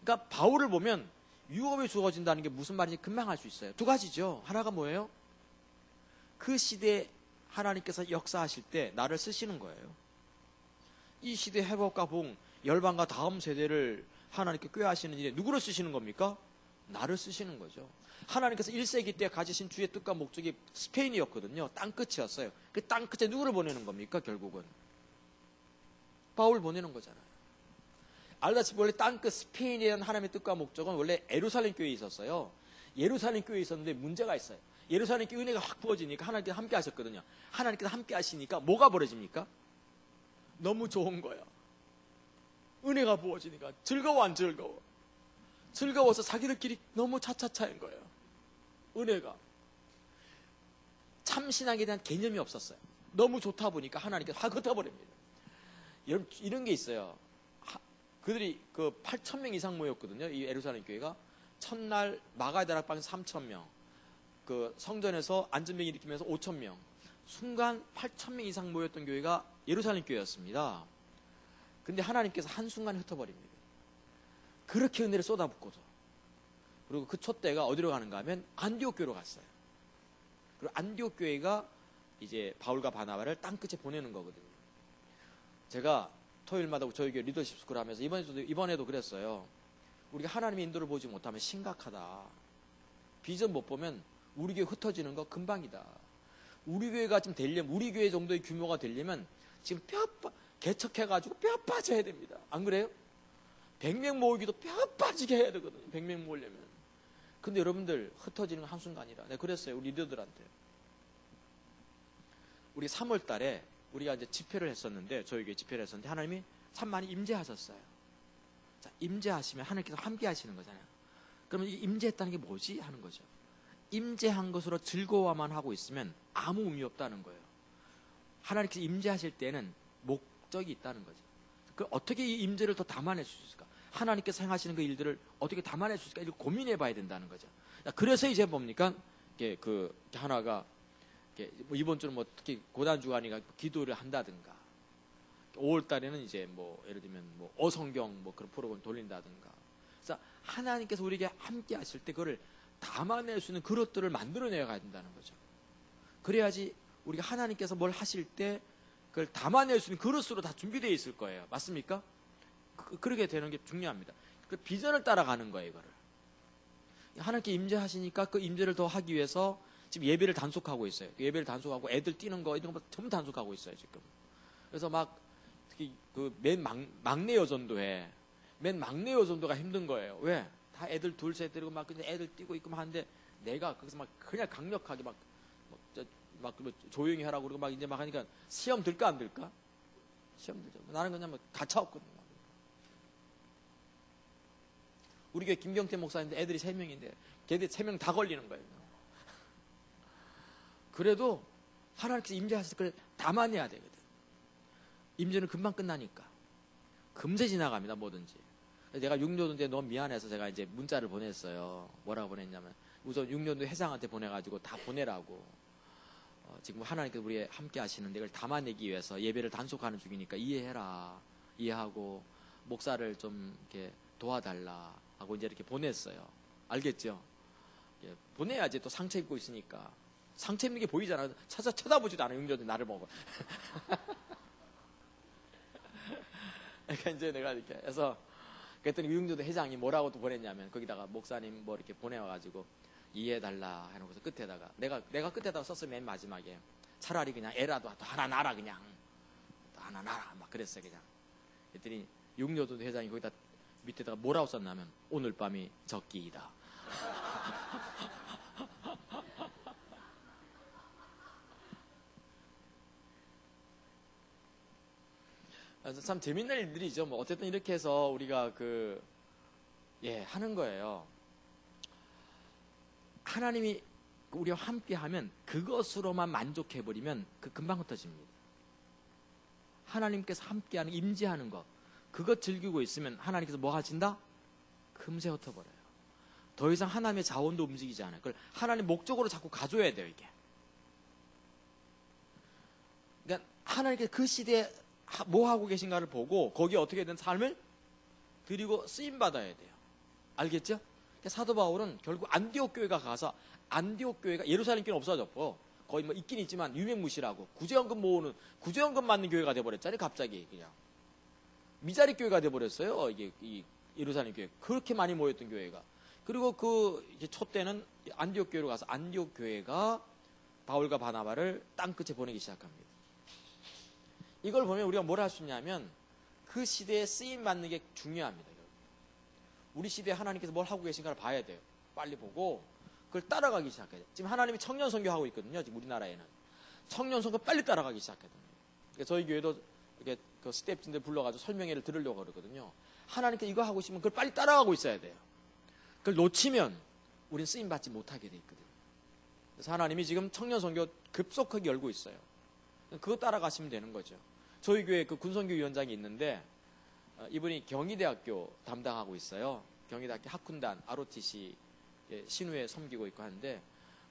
그러니까 바울을 보면 유업이 주어진다는 게 무슨 말인지 금방 알 수 있어요. 두 가지죠. 하나가 뭐예요? 그 시대에 하나님께서 역사하실 때 나를 쓰시는 거예요. 이 시대 회복과 부흥, 열방과 다음 세대를 하나님께 꾀하시는 일에 누구를 쓰시는 겁니까? 나를 쓰시는 거죠. 하나님께서 1세기 때 가지신 주의 뜻과 목적이 스페인이었거든요. 땅끝이었어요. 그 땅끝에 누구를 보내는 겁니까? 결국은 바울 보내는 거잖아요. 알다시피 원래 땅끝 스페인에 대한 하나님의 뜻과 목적은 원래 예루살렘 교회에 있었어요. 예루살렘 교회에 있었는데 문제가 있어요. 예루살렘 교회 은혜가 확 부어지니까 하나님께서 함께 하셨거든요. 하나님께서 함께 하시니까 뭐가 벌어집니까? 너무 좋은 거야. 은혜가 부어지니까 즐거워 안 즐거워? 즐거워서 자기들끼리 너무 차차차인 거예요. 은혜가. 참신앙에 대한 개념이 없었어요. 너무 좋다 보니까 하나님께서 확 흩어버립니다. 여러분 이런 게 있어요. 그들이 그 8,000명 이상 모였거든요. 이 예루살렘 교회가. 첫날 마가의 다락방 3,000명. 그 성전에서 안전병 일으키면서 5,000명. 순간 8,000명 이상 모였던 교회가 예루살렘 교회였습니다. 근데 하나님께서 한순간에 흩어버립니다. 그렇게 은혜를 쏟아붓고도. 그리고 그 촛대가 어디로 가는가 하면 안디옥 교회로 갔어요. 그리고 안디옥 교회가 이제 바울과 바나바를 땅끝에 보내는 거거든요. 제가 토요일마다 저희 교회 리더십 스쿨 하면서 이번에도 그랬어요. 우리가 하나님의 인도를 보지 못하면 심각하다. 비전 못 보면 우리 교회 흩어지는 거 금방이다. 우리 교회가 좀 되려면, 우리 교회 정도의 규모가 되려면 지금 개척해가지고 뼈 빠져야 됩니다. 안 그래요? 100명 모으기도 뼈 빠지게 해야 되거든요. 100명 모으려면. 근데 여러분들 흩어지는 건 한순간이라. 내가 그랬어요. 우리 리더들한테. 우리 3월 달에 우리가 이제 집회를 했었는데, 저희 교회 집회를 했었는데, 하나님이 참 많이 임재하셨어요. 자, 임재하시면 하나님께서 함께 하시는 거잖아요. 그러면 이 임재했다는 게 뭐지? 하는 거죠. 임재한 것으로 즐거워만 하고 있으면 아무 의미 없다는 거예요. 하나님께서 임재하실 때는 목적이 있다는 거죠. 그 어떻게 이 임재를 더 담아낼 수 있을까? 하나님께서 행하시는 그 일들을 어떻게 담아낼 수 있을까? 이걸 고민해 봐야 된다는 거죠. 그래서 이제 뭡니까? 하나가, 뭐 이번 주는 뭐 특히 고단 주간이가 기도를 한다든가, 5월 달에는 이제 뭐 예를 들면 뭐 어성경 뭐 그런 프로그램 돌린다든가. 그래서 하나님께서 우리에게 함께 하실 때 그거를 담아낼 수 있는 그릇들을 만들어내야 된다는 거죠. 그래야지 우리가 하나님께서 뭘 하실 때 그걸 담아낼 수 있는 그릇으로 다 준비되어 있을 거예요. 맞습니까? 그렇게 되는 게 중요합니다. 그 비전을 따라가는 거예요, 이거를. 하나님께 임재하시니까 그 임재를 더 하기 위해서 지금 예배를 단속하고 있어요. 예배를 단속하고 애들 뛰는 거 이런 거 전부 단속하고 있어요, 지금. 그래서 막 특히 그 맨 막내 여전도에 맨 막내 여전도가 힘든 거예요. 왜? 다 애들 둘 셋 데리고 막 그냥 애들 뛰고 있고 막 하는데 내가 거기서 막 그냥 강력하게 막 조용히 하라고 그러고 막 이제 막 하니까 시험 들까 안 들까? 시험 들죠. 나는 그냥 막 가차없거든요. 우리 교회 김경태 목사인데 애들이 3명인데 걔들 3명 다 걸리는 거예요. 그래도 하나님께서 임재하실 걸 담아내야 되거든. 임재는 금방 끝나니까. 금세 지나갑니다, 뭐든지. 내가 6년도인데 너무 미안해서 제가 이제 문자를 보냈어요. 뭐라고 보냈냐면, 우선 6년도 회장한테 보내가지고 다 보내라고. 지금 하나님께서 우리 함께 하시는데 이걸 담아내기 위해서 예배를 단속하는 중이니까 이해해라. 이해하고, 목사를 좀 이렇게 도와달라. 하고 이제 이렇게 보냈어요. 알겠죠? 보내야지 또 상처 입고 있으니까. 상처 입는 게 보이잖아. 쳐다보지도 않아. 6년도 나를 보고. 그러니까 이제 내가 이렇게 해서 그랬더니 유흥조도 회장이 뭐라고 또 보냈냐면 거기다가 목사님 뭐 이렇게 보내와가지고 이해해달라 해놓고서 끝에다가 내가 끝에다가 썼어요. 맨 마지막에 차라리 그냥 애라도 또 하나 놔라 그냥 또 하나 놔라 막 그랬어요. 그냥 그랬더니 유흥조도 회장이 거기다 밑에다가 뭐라고 썼냐면 오늘 밤이 적기이다. 그래서 참 재밌는 일들이죠. 뭐 어쨌든 이렇게 해서 우리가 하는 거예요. 하나님이 우리와 함께하면 그것으로만 만족해버리면 금방 흩어집니다. 하나님께서 함께하는 임재하는 것, 그것 즐기고 있으면 하나님께서 뭐 하신다? 금세 흩어버려요. 더 이상 하나님의 자원도 움직이지 않아요. 그걸 하나님 목적으로 자꾸 가져야 돼요, 이게. 그러니까 하나님께서 그 시대에 뭐 하고 계신가를 보고 거기에 어떻게 된 삶을 드리고 쓰임받아야 돼요. 알겠죠? 그러니까 사도 바울은 결국 안디옥 교회가 가서 안디옥 교회가 예루살렘 교회는 없어졌고 거의 뭐 있긴 있지만 유명무실하고 구제연금 모으는 구제연금 맞는 교회가 돼버렸잖아요. 갑자기 그냥 미자리 교회가 돼버렸어요. 이게 예루살렘 교회. 그렇게 많이 모였던 교회가. 그리고 그 이제 초 때는 안디옥 교회로 가서 안디옥 교회가 바울과 바나바를 땅끝에 보내기 시작합니다. 이걸 보면 우리가 뭘 할 수 있냐면 그 시대에 쓰임 받는 게 중요합니다. 우리 시대에 하나님께서 뭘 하고 계신가를 봐야 돼요. 빨리 보고 그걸 따라가기 시작해야 돼요. 지금 하나님이 청년 선교하고 있거든요. 지금 우리나라에는 청년 선교 빨리 따라가기 시작했거든요. 그러니까 저희 교회도 이렇게 그 스태프진들 불러가지고 설명회를 들으려고 그러거든요. 하나님께 이거 하고 싶으면 그걸 빨리 따라가고 있어야 돼요. 그걸 놓치면 우리는 쓰임 받지 못하게 돼 있거든요. 그래서 하나님이 지금 청년 선교 급속하게 열고 있어요. 그거 따라가시면 되는 거죠. 저희 교회 그 군선교 위원장이 있는데 이분이 경희대학교 담당하고 있어요. 경희대학교 학군단 ROTC 신우회 섬기고 있고 하는데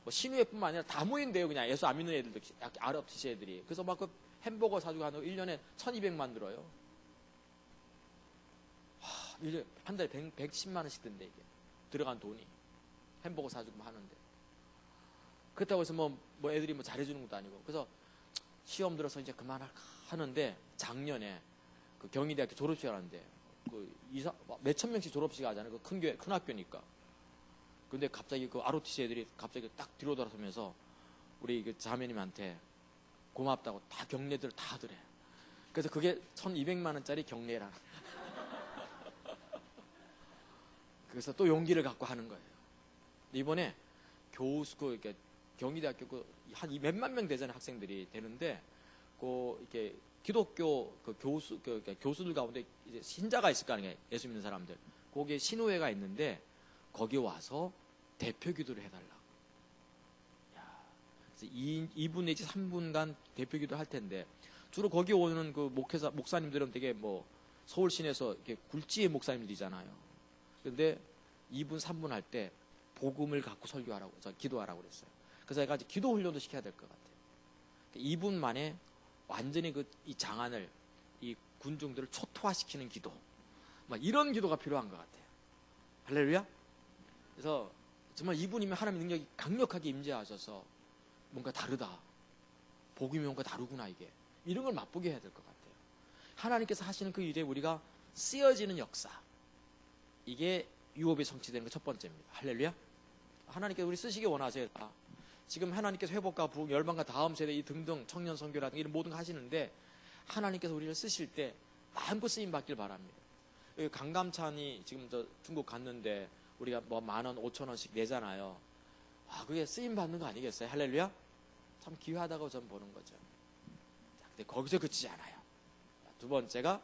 뭐 신우회뿐만 아니라 다 모인대요. 그냥 예수 안 믿는 애들도 ROTC 애들이. 그래서 막 그 햄버거 사주고 하는 1년에 1,200만 들어요. 한 달에 110만 원씩 든대 이게. 들어간 돈이. 햄버거 사주고 하는데. 그렇다고 해서 뭐 애들이 뭐 잘해주는 것도 아니고. 그래서 시험 들어서 이제 그만할까 하는데 작년에 그 경희대학교 졸업식 하는데 몇천 명씩 졸업식 하잖아요. 그 큰 학교니까. 근데 갑자기 그 ROTC 애들이 갑자기 딱 뒤로 돌아서면서 우리 그 자매님한테 고맙다고 다 경례들 다 하더래. 그래서 그게 1,200만 원짜리 경례라. 그래서 또 용기를 갖고 하는 거예요. 이번에 교수 이렇게 경희대학교 한 몇만 명 되잖아요. 학생들이 되는데 이렇게 기독교 그 교수들 가운데 이제 신자가 있을 거 아니에요. 예수 믿는 사람들. 거기에 신우회가 있는데 거기 와서 대표 기도를 해달라고. 그래서 2분 내지 3분간 대표 기도 할 텐데 주로 거기 오는 그 목사님들은 되게 뭐 서울 시내에서 이렇게 굴지의 목사님들이잖아요. 근데 2분 3분 할 때 복음을 갖고 설교하라고, 기도하라고 그랬어요. 그래서 제가 이제 기도 훈련도 시켜야 될 것 같아요. 2분 만에 완전히 이 장안을, 이 군중들을 초토화시키는 기도. 막 이런 기도가 필요한 것 같아요. 할렐루야? 그래서 정말 2분이면 하나님의 능력이 강력하게 임재하셔서 뭔가 다르다. 복음이 뭔가 다르구나, 이게. 이런 걸 맛보게 해야 될 것 같아요. 하나님께서 하시는 그 일에 우리가 쓰여지는 역사. 이게 유업이 성취되는 것 첫 번째입니다. 할렐루야? 하나님께서 우리 쓰시기 원하세요. 지금 하나님께서 회복과 부흥, 열방과 다음 세대 이 등등 청년 선교라든가 이런 모든 거 하시는데 하나님께서 우리를 쓰실 때 마음껏 쓰임 받길 바랍니다. 강감찬이 지금 저 중국 갔는데 우리가 뭐 10,000원, 5,000원씩 내잖아요. 그게 쓰임 받는 거 아니겠어요? 할렐루야? 참 귀하다고 저는 보는 거죠. 근데 거기서 그치지 않아요. 두 번째가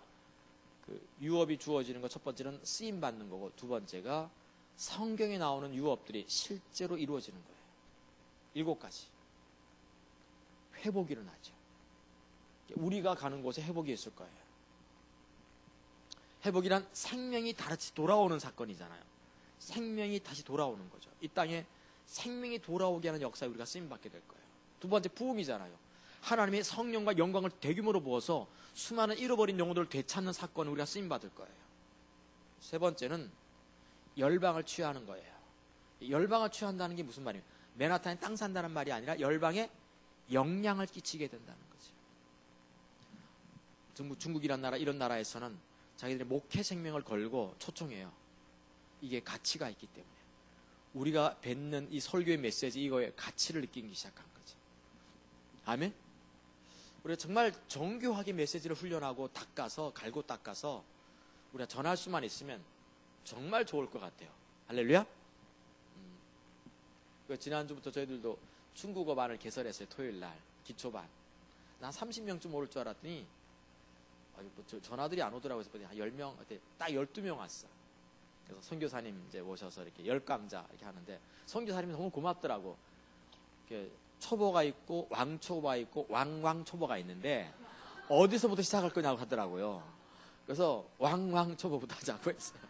유업이 주어지는 것, 첫 번째는 쓰임 받는 거고, 두 번째가 성경에 나오는 유업들이 실제로 이루어지는 거예요. 7가지. 회복이 일어나죠. 우리가 가는 곳에 회복이 있을 거예요. 회복이란 생명이 다시 돌아오는 사건이잖아요. 생명이 다시 돌아오는 거죠. 이 땅에 생명이 돌아오게 하는 역사에 우리가 쓰임받게 될 거예요. 두 번째, 부흥이잖아요. 하나님의 성령과 영광을 대규모로 부어서 수많은 잃어버린 영혼들을 되찾는 사건을 우리가 쓰임받을 거예요. 세 번째는 열방을 취하는 거예요. 열방을 취한다는 게 무슨 말이에요? 맨하탄에 땅 산다는 말이 아니라 열방에 영향을 끼치게 된다는 거죠. 중국이란 나라, 이런 나라에서는 자기들의 목회 생명을 걸고 초청해요. 이게 가치가 있기 때문에. 우리가 뱉는 이 설교의 메시지, 이거에 가치를 느끼기 시작한 거죠. 아멘? 우리가 정말 정교하게 메시지를 훈련하고 갈고 닦아서 우리가 전할 수만 있으면 정말 좋을 것 같아요. 할렐루야? 지난주부터 저희들도 중국어 반을 개설했어요. 토요일날 기초반. 한 30명쯤 오를 줄 알았더니 전화들이 안 오더라고요. 그래서 한 10명, 딱 12명 왔어. 그래서 선교사님 이제 오셔서 이렇게 10강자 이렇게 하는데 선교사님이 너무 고맙더라고. 이렇게 초보가 있고 왕초보가 있고 왕초보가 있는데 어디서부터 시작할 거냐고 하더라고요. 그래서 왕초보부터 하자고 했어요.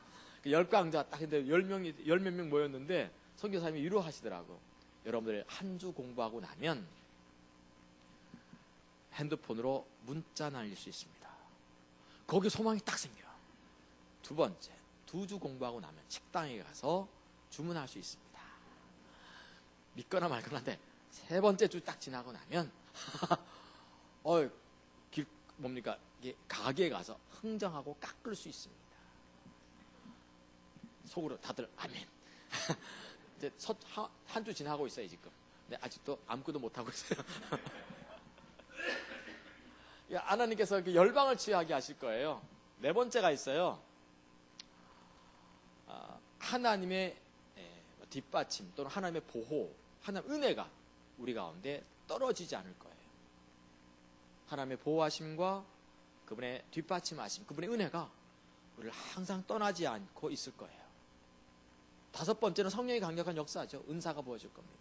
10강자 딱 근데 10몇 명 모였는데 선교사님이 위로하시더라고. 여러분들 한 주 공부하고 나면 핸드폰으로 문자 날릴 수 있습니다. 거기 소망이 딱 생겨요. 두 번째, 2주 공부하고 나면 식당에 가서 주문할 수 있습니다. 믿거나 말거나 한데 세 번째 주 딱 지나고 나면 뭡니까? 이게 가게에 가서 흥정하고 깎을 수 있습니다. 속으로 다들 아멘. 이제 한 주 지나고 있어요, 지금. 근데 아직도 아무것도 못하고 있어요. 하나님께서 열방을 취하게 하실 거예요. 네 번째가 있어요. 하나님의 뒷받침 또는 하나님의 보호, 하나님의 은혜가 우리 가운데 떨어지지 않을 거예요. 하나님의 보호하심과 그분의 뒷받침하심, 그분의 은혜가 우리를 항상 떠나지 않고 있을 거예요. 다섯 번째는 성령의 강력한 역사죠. 은사가 부어질 겁니다.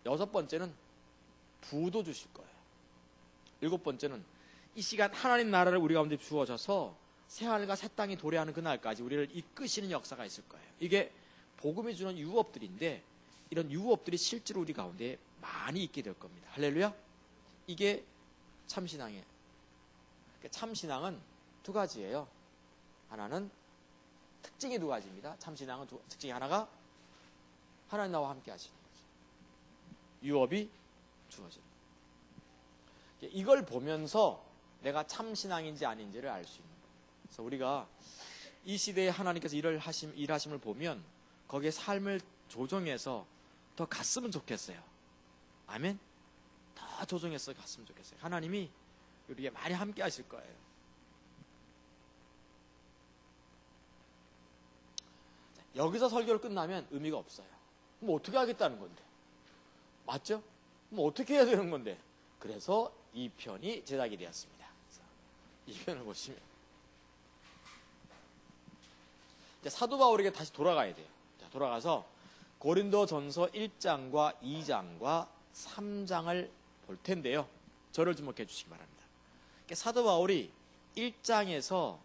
여섯 번째는 부도 주실 거예요. 일곱 번째는 이 시간 하나님 나라를 우리 가운데 주어져서 새하늘과 새 땅이 도래하는 그날까지 우리를 이끄시는 역사가 있을 거예요. 이게 복음이 주는 유업들인데 이런 유업들이 실제로 우리 가운데 많이 있게 될 겁니다. 할렐루야. 이게 참신앙이에요. 참신앙은 두 가지예요. 하나는 특징이 두 가지입니다. 참신앙은 특징이 하나가 하나님 나와 함께 하시는 거죠. 유업이 주어지는 거예요. 이걸 보면서 내가 참신앙인지 아닌지를 알 수 있는 거예요. 그래서 우리가 이 시대에 하나님께서 일하심을 보면 거기에 삶을 조정해서 더 갔으면 좋겠어요. 아멘? 더 조정해서 갔으면 좋겠어요. 하나님이 우리에게 많이 함께 하실 거예요. 여기서 설교를 끝나면 의미가 없어요. 그럼 어떻게 하겠다는 건데? 맞죠? 그럼 어떻게 해야 되는 건데? 그래서 이 편이 제작이 되었습니다. 이 편을 보시면 사도 바울에게 다시 돌아가야 돼요. 돌아가서 고린도전서 1장과 2장과 3장을 볼 텐데요. 저를 주목해 주시기 바랍니다. 사도 바울이 1장에서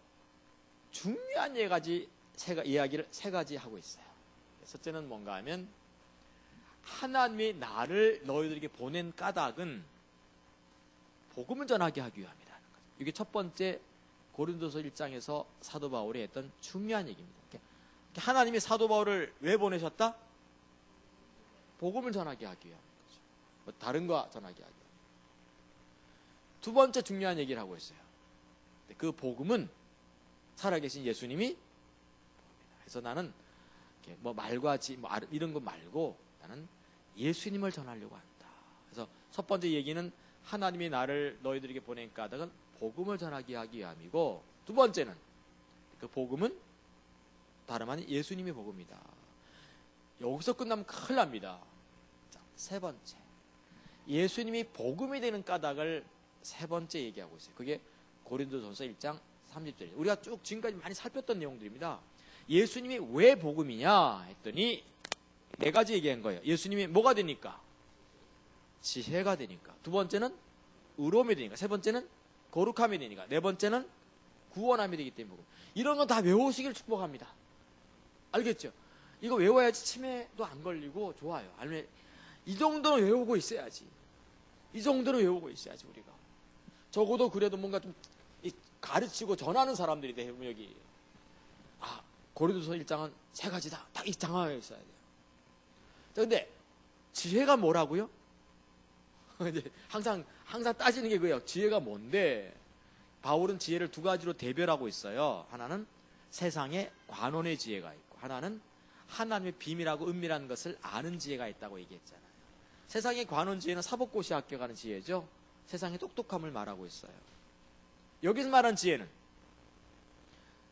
중요한 이야기를 세 가지 하고 있어요. 첫째는 뭔가 하면 하나님이 나를 너희들에게 보낸 까닭은 복음을 전하게 하기 위함이라는 거죠. 이게 첫 번째 고린도서 1장에서 사도 바울이 했던 중요한 얘기입니다. 하나님이 사도 바울을 왜 보내셨다? 복음을 전하게 하기 위한 거죠. 뭐 다른 거 전하게 하기 위한. 두 번째 중요한 얘기를 하고 있어요. 그 복음은 살아계신 예수님이, 그래서 나는 뭐 말과 이런 거 말고 나는 예수님을 전하려고 한다. 그래서 첫 번째 얘기는 하나님이 나를 너희들에게 보낸 까닭은 복음을 전하게 하기 위함이고, 두 번째는 그 복음은 다름 아닌 예수님의 복음이다. 여기서 끝나면 큰일 납니다. 자, 세 번째, 예수님이 복음이 되는 까닭을 세 번째 얘기하고 있어요. 그게 고린도전서 1장 30절이에요. 우리가 쭉 지금까지 많이 살폈던 내용들입니다. 예수님이 왜 복음이냐 했더니 네 가지 얘기한 거예요. 예수님이 뭐가 되니까? 지혜가 되니까. 두 번째는 의로움이 되니까. 세 번째는 거룩함이 되니까. 네 번째는 구원함이 되기 때문에 복음. 이런 건 다 외우시길 축복합니다. 알겠죠? 이거 외워야지 치매도 안 걸리고 좋아요. 아니면 이 정도는 외우고 있어야지. 이 정도는 외우고 있어야지 우리가. 적어도 그래도 뭔가 좀 가르치고 전하는 사람들이 돼요. 여기. 고린도서 1장은 세 가지다. 딱 이 장하에 있어야 돼요. 자, 근데 지혜가 뭐라고요? 이제 항상 따지는 게 그거예요. 지혜가 뭔데? 바울은 지혜를 두 가지로 대별하고 있어요. 하나는 세상의 관원의 지혜가 있고, 하나는 하나님의 비밀하고 은밀한 것을 아는 지혜가 있다고 얘기했잖아요. 세상의 관원 지혜는 사법고시 합격하는 지혜죠. 세상의 똑똑함을 말하고 있어요. 여기서 말한 지혜는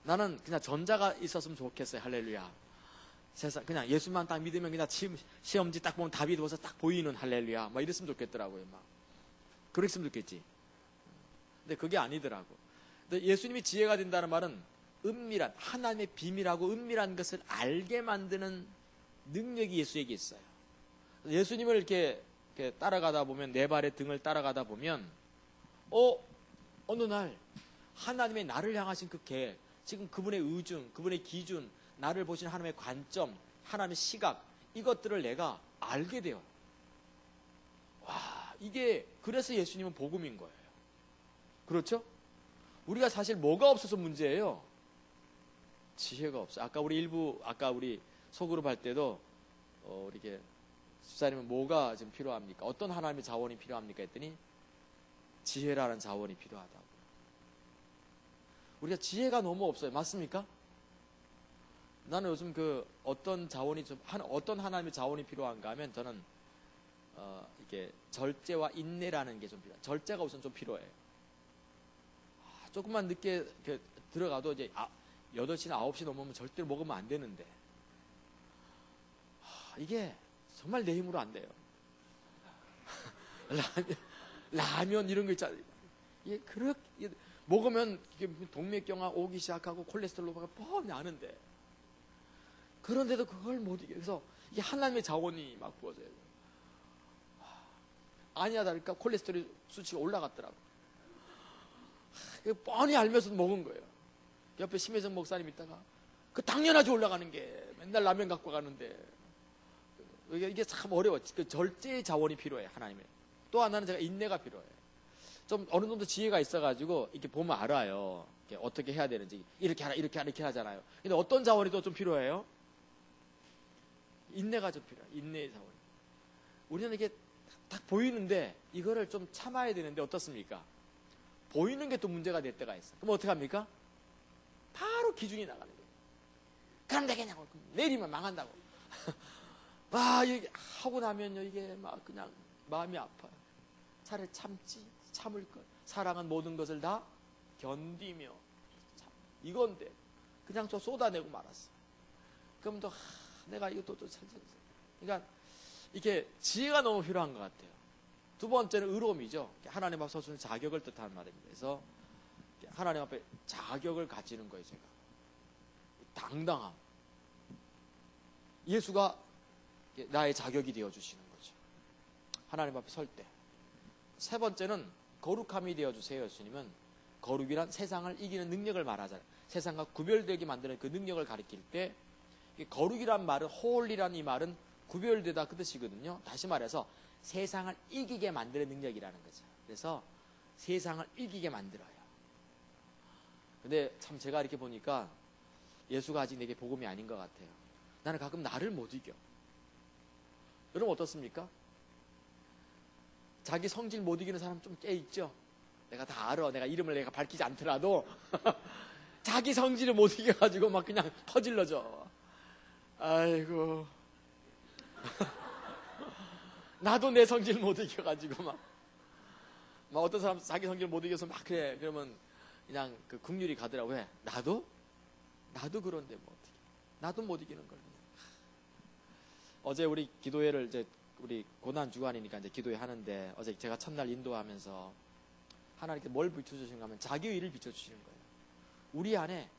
나는 그냥 전자가 있었으면 좋겠어요. 할렐루야. 세상 그냥 예수만 딱 믿으면 그냥 시험지 딱 보면 답이 되어서 딱 보이는 할렐루야. 막 이랬으면 좋겠더라고요. 막 그랬으면 좋겠지. 근데 그게 아니더라고. 근데 예수님이 지혜가 된다는 말은 은밀한 하나님의 비밀하고 은밀한 것을 알게 만드는 능력이 예수에게 있어요. 예수님을 이렇게 따라가다 보면, 네 발의 등을 따라가다 보면 어느 날 하나님의 나를 향하신 그 계획, 지금 그분의 의중, 그분의 기준, 나를 보시는 하나님의 관점, 하나님의 시각, 이것들을 내가 알게 돼요. 와, 이게 그래서 예수님은 복음인 거예요. 그렇죠? 우리가 사실 뭐가 없어서 문제예요? 지혜가 없어요. 아까 우리 소그룹 할 때도 이렇게 집사님은 뭐가 지금 필요합니까? 어떤 하나님의 자원이 필요합니까? 했더니 지혜라는 자원이 필요하다고. 우리가 지혜가 너무 없어요. 맞습니까? 나는 요즘 어떤 자원이 어떤 하나님의 자원이 필요한가 하면 저는 이게 절제와 인내라는 게 좀 필요해요. 절제가 우선 좀 필요해요. 조금만 늦게 들어가도 이제 8시나 9시 넘으면 절대로 먹으면 안 되는데 이게 정말 내 힘으로 안 돼요. 라면 이런 거 있잖아요. 이게 그렇게 먹으면 동맥경화 오기 시작하고 콜레스테롤로가 뻔히 아는데 그런데도 그걸 못 이겨. 그래서 이게 하나님의 자원이 막 부어져요. 아니야 다를까 콜레스테롤 수치가 올라갔더라고. 뻔히 알면서도 먹은 거예요. 옆에 심혜정 목사님 있다가 당연하지 올라가는 게 맨날 라면 갖고 가는데 이게 참 어려워. 절제의 자원이 필요해 하나님의. 또 하나는 제가 인내가 필요해. 좀 어느 정도 지혜가 있어가지고 이렇게 보면 알아요. 이렇게 어떻게 해야 되는지 이렇게 하라 이렇게 하라 이렇게 하잖아요. 근데 어떤 자원이 또 좀 필요해요? 인내가 좀 필요해. 인내의 자원. 우리는 이게 딱 보이는데 이거를 좀 참아야 되는데 어떻습니까? 보이는 게 또 문제가 될 때가 있어. 그럼 어떻게 합니까? 바로 기준이 나가는 거예요. 그럼 되겠냐고. 내리면 망한다고. 이게 하고 나면요, 이게 막 그냥 마음이 아파요. 차라리 참을 것. 사랑은 모든 것을 다 견디며. 이건데, 그냥 저 쏟아내고 말았어. 그럼 또, 내가 이것도 또 찾았어. 그러니까, 이게 지혜가 너무 필요한 것 같아요. 두 번째는 의로움이죠. 하나님 앞에 서주는 자격을 뜻하는 말입니다. 그래서 하나님 앞에 자격을 가지는 거예요, 제가. 당당함. 예수가 나의 자격이 되어주시는 거죠. 하나님 앞에 설 때. 세 번째는 거룩함이 되어주세요. 예수님은 거룩이란 세상을 이기는 능력을 말하잖아요. 세상과 구별되게 만드는 그 능력을 가리킬 때 거룩이란 말은 홀이란 이 말은 구별되다 그 뜻이거든요. 다시 말해서 세상을 이기게 만드는 능력이라는 거죠. 그래서 세상을 이기게 만들어요. 근데 참 제가 이렇게 보니까 예수가 아직 내게 복음이 아닌 것 같아요. 나는 가끔 나를 못 이겨. 여러분 어떻습니까? 자기 성질 못 이기는 사람 좀 꽤 있죠? 내가 다 알아. 내가 이름을 내가 밝히지 않더라도 자기 성질을 못 이겨가지고 막 그냥 퍼질러져. 아이고. 나도 내 성질 못 이겨가지고 막 어떤 사람 자기 성질 못 이겨서 막 그래. 그러면 그냥 그 국률이 가더라고. 왜? 나도 그런데 뭐 어떻게. 나도 못 이기는 걸. 어제 우리 기도회를 이제 우리 고난 주간이니까 이제 기도회 하는데 어제 제가 첫날 인도하면서 하나님께 뭘 비춰주시는가 하면 자기의를 비춰주시는 거예요. 우리 안에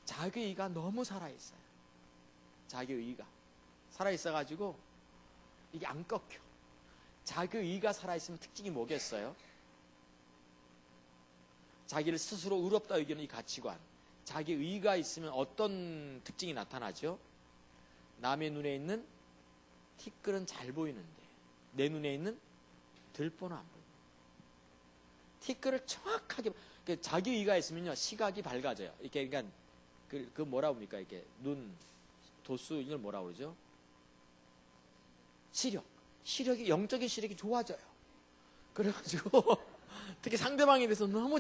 자기의가 너무 살아있어요. 자기의가 살아있어가지고 이게 안 꺾여. 자기의가 살아있으면 특징이 뭐겠어요? 자기를 스스로 의롭다 여기는 이 가치관. 자기의가 있으면 어떤 특징이 나타나죠? 남의 눈에 있는 티끌은 잘 보이는데 내 눈에 있는 들보는 안 보여요. 티끌을 정확하게 자기의가 있으면요 시각이 밝아져요. 이렇게 그러니까 그 뭐라고 합니까? 이렇게 눈 도수 이걸 뭐라고 그러죠? 시력이 영적인 시력이 좋아져요. 그래가지고 특히 상대방에 대해서 너무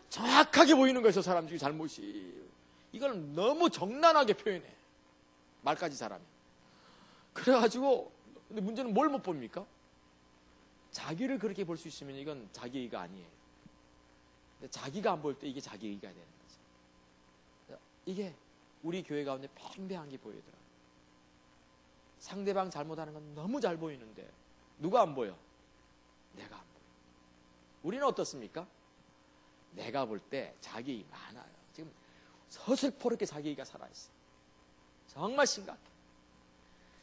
정확하게 보이는 거예요. 저 사람 중에 잘못이. 이걸 너무 정난하게 표현해. 말까지 잘하면. 그래가지고 근데 문제는 뭘 못 봅니까? 자기를 그렇게 볼 수 있으면 이건 자기의가 아니에요. 근데 자기가 안 볼 때 이게 자기의가 되는 거죠. 이게 우리 교회 가운데 팽배한 게 보이더라고요. 상대방 잘못하는 건 너무 잘 보이는데 누가 안 보여? 내가 안 보여. 우리는 어떻습니까? 내가 볼 때 자기의 많아요. 지금 서슬퍼렇게 자기의가 살아있어. 정말 심각해.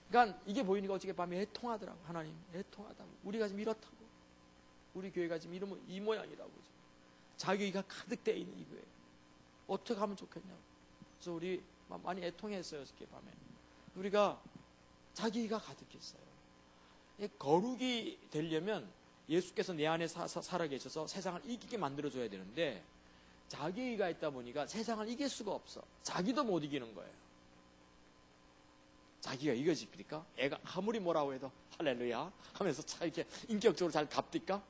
그러니까 이게 보이니까 어떻게 밤에 애통하더라고. 하나님 애통하다고. 우리가 지금 이렇다고. 우리 교회가 지금 이러면 이 모양이라고. 자기의가 가득 돼 있는 이 교회. 어떻게 하면 좋겠냐고. 그래서 우리 많이 애통했어요. 어저께 밤에. 우리가 자기의가 가득했어요. 거룩이 되려면 예수께서 내 안에 살아 계셔서 세상을 이기게 만들어줘야 되는데 자기의가 있다 보니까 세상을 이길 수가 없어. 자기도 못 이기는 거예요. 자기가 이겨집니까? 애가 아무리 뭐라고 해도 할렐루야 하면서 참 이렇게 인격적으로 잘 답니까?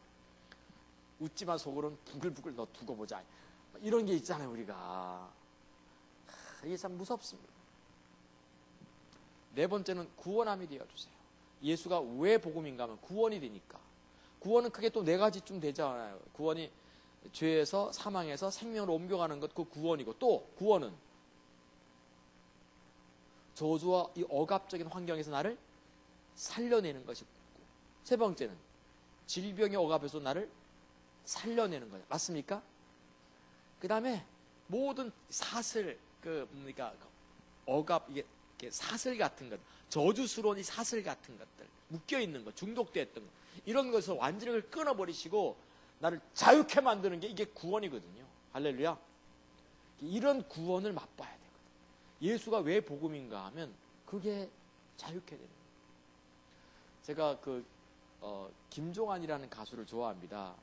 웃지만 속으로는 부글부글 너 두고 보자. 이런 게 있잖아요, 우리가. 이게 참 무섭습니다. 네 번째는 구원함이 되어주세요. 예수가 왜 복음인가 하면 구원이 되니까. 구원은 크게 또 네 가지쯤 되잖아요. 구원이 죄에서 사망에서 생명으로 옮겨가는 것, 그 구원이고, 또 구원은 저주와 이 억압적인 환경에서 나를 살려내는 것이고, 세 번째는 질병의 억압에서 나를 살려내는 거예요. 맞습니까? 그 다음에 모든 사슬, 억압, 이게 사슬 같은 것, 저주스러운 이 사슬 같은 것들, 묶여있는 것, 중독되었던 것, 이런 것을 완전히 끊어버리시고 나를 자유케 만드는 게 이게 구원이거든요. 할렐루야. 이런 구원을 맛봐야 되거든요. 예수가 왜 복음인가 하면 그게 자유케 되는 거예요. 제가 김종환이라는 가수를 좋아합니다.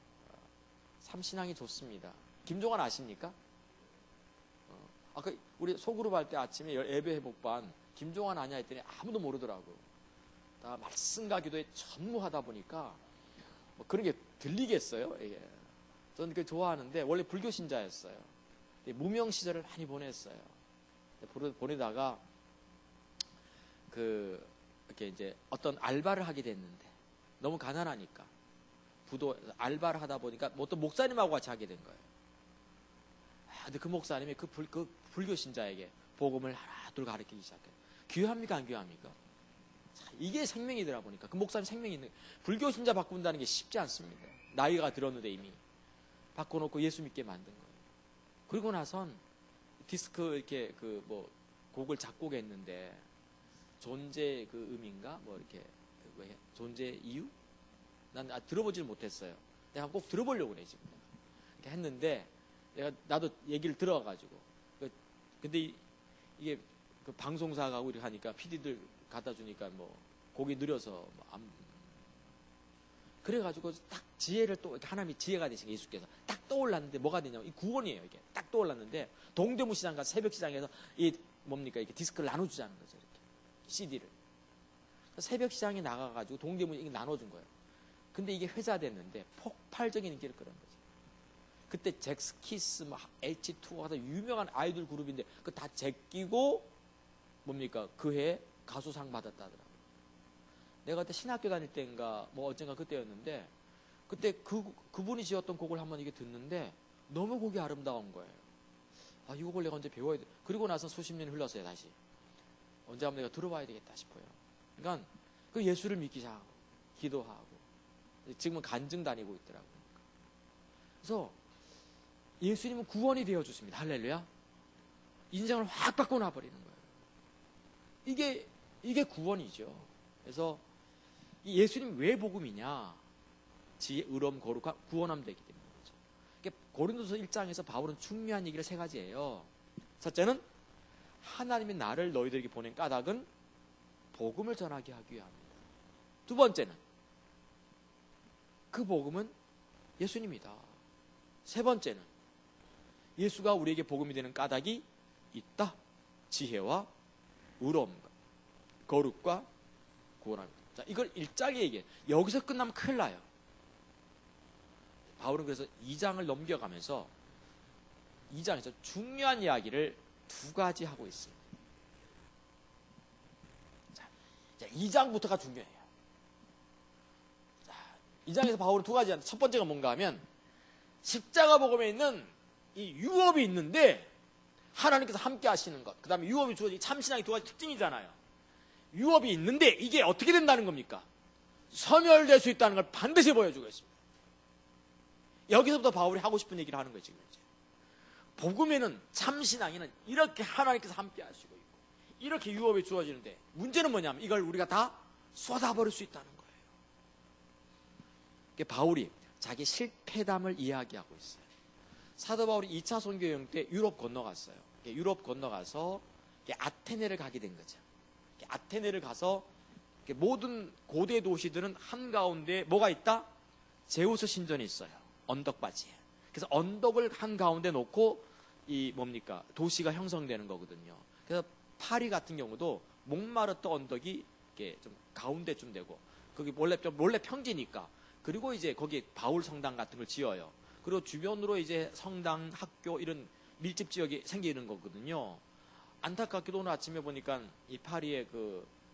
삼신앙이 좋습니다. 김종환 아십니까? 우리 소그룹 할 때 아침에 예배 회복반 김종환 아냐 했더니 아무도 모르더라고. 다 말씀과 기도에 전무하다 보니까 뭐 그런 게 들리겠어요? 이게. 저는 그걸 좋아하는데 원래 불교 신자였어요. 무명 시절을 많이 보냈어요. 보내다가 이렇게 이제 어떤 알바를 하게 됐는데 너무 가난하니까 부도 알바를 하다 보니까 어떤 목사님하고 같이 하게 된 거예요. 근데 그 목사님이 그 불교 신자에게 복음을 하나 둘 가르치기 시작해요. 귀합니까 안 귀합니까? 이게 생명이더라 보니까 그 목사님 생명이 있는 불교 신자 바꾼다는 게 쉽지 않습니다. 나이가 들었는데 이미 바꿔놓고 예수 믿게 만든 거예요. 그리고 나선 디스크 이렇게 곡을 작곡했는데 존재 의미인가 이렇게 존재 이유? 난 들어보질 못했어요. 내가 꼭 들어보려고 그래 지금. 이렇게 했는데 나도 얘기를 들어가지고 근데 이게 방송사가 우리 하니까 PD들 갖다 주니까 곡이 느려서 그래가지고 딱 지혜를 또 하나님이 지혜가 되신 예수께서 딱 떠올랐는데 뭐가 되냐면 이 구원이에요. 이게 딱 떠올랐는데 동대문 시장과 새벽 시장에서 이렇게 디스크를 나눠주자는 거죠. 이렇게 CD를 새벽 시장에 나가가지고 동대문에 이게 나눠준 거예요. 근데 이게 회자됐는데 폭발적인 인기를 끌은 거죠. 그때 잭스키스, H2O 하다 유명한 아이돌 그룹인데 그 다 제끼고 그해 가수상 받았다더라고요. 내가 그때 신학교 다닐 때인가 언젠가 그때였는데 그때 그분이 지었던 곡을 한번 이게 듣는데 너무 곡이 아름다운 거예요. 이 곡을 내가 언제 배워야 돼. 그리고 나서 수십 년이 흘렀어요. 다시 언제 한번 내가 들어봐야 되겠다 싶어요. 그러니까 그 예수를 믿기 시작하고 기도하고 지금은 간증 다니고 있더라고요. 그래서 예수님은 구원이 되어주십니다. 할렐루야. 인생을 확 바꿔놔버리는 거예요. 이게 구원이죠. 그래서 이 예수님 왜 복음이냐? 지혜, 의로움, 거룩함, 구원함 되기 때문에 그렇죠. 고린도서 1장에서 바울은 중요한 얘기를 세 가지예요. 첫째는 하나님이 나를 너희들에게 보낸 까닭은 복음을 전하게 하기 위함이다. 두 번째는 그 복음은 예수님이다. 세 번째는 예수가 우리에게 복음이 되는 까닭이 있다. 지혜와 의로움과 거룩과 구원합니다. 자, 이걸 일장에 얘기해. 여기서 끝나면 큰일 나요. 바울은 그래서 2장을 넘겨가면서 2장에서 중요한 이야기를 두 가지 하고 있습니다. 자, 2장부터가 중요해요. 자, 2장에서 바울은 두 가지 하는데 첫 번째가 뭔가 하면 십자가 복음에 있는 이 유업이 있는데 하나님께서 함께 하시는 것. 그 다음에 유업이 주어진 참신앙의 두 가지 특징이잖아요. 유업이 있는데 이게 어떻게 된다는 겁니까? 소멸될 수 있다는 걸 반드시 보여주고 있습니다. 여기서부터 바울이 하고 싶은 얘기를 하는 거예요. 지금 이제. 복음에는 참신앙에는 이렇게 하나님께서 함께 하시고 있고 이렇게 유업이 주어지는데 문제는 뭐냐면 이걸 우리가 다 쏟아버릴 수 있다는 거예요. 바울이 자기 실패담을 이야기하고 있어요. 사도 바울이 2차 선교 여행 때 유럽 건너갔어요. 유럽 건너가서 아테네를 가게 된 거죠. 아테네를 가서 모든 고대 도시들은 한가운데 뭐가 있다? 제우스 신전이 있어요. 언덕바지에. 그래서 언덕을 한가운데 놓고 도시가 형성되는 거거든요. 그래서 파리 같은 경우도 몽마르트 언덕이 이렇게 좀 가운데쯤 되고 거기 원래 평지니까 그리고 이제 거기 바울 성당 같은 걸 지어요. 그리고 주변으로 이제 성당, 학교 이런 밀집 지역이 생기는 거거든요. 안타깝게도 오늘 아침에 보니까 이 파리의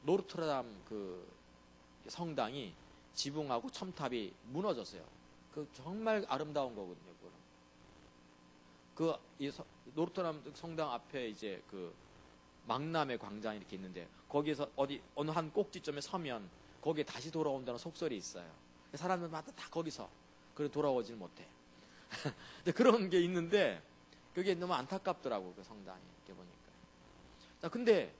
노르트르담 그 성당이 지붕하고 첨탑이 무너졌어요. 그 정말 아름다운 거거든요. 노르트르담 성당 앞에 이제 그 망남의 광장 이렇게 있는데 거기에서 어느 한 꼭지점에 서면 거기에 다시 돌아온다는 속설이 있어요. 사람들마다 다 거기서 그래 돌아오질 못해. 그런 게 있는데 그게 너무 안타깝더라고 그 성당이 이렇게 보니까. 자, 근데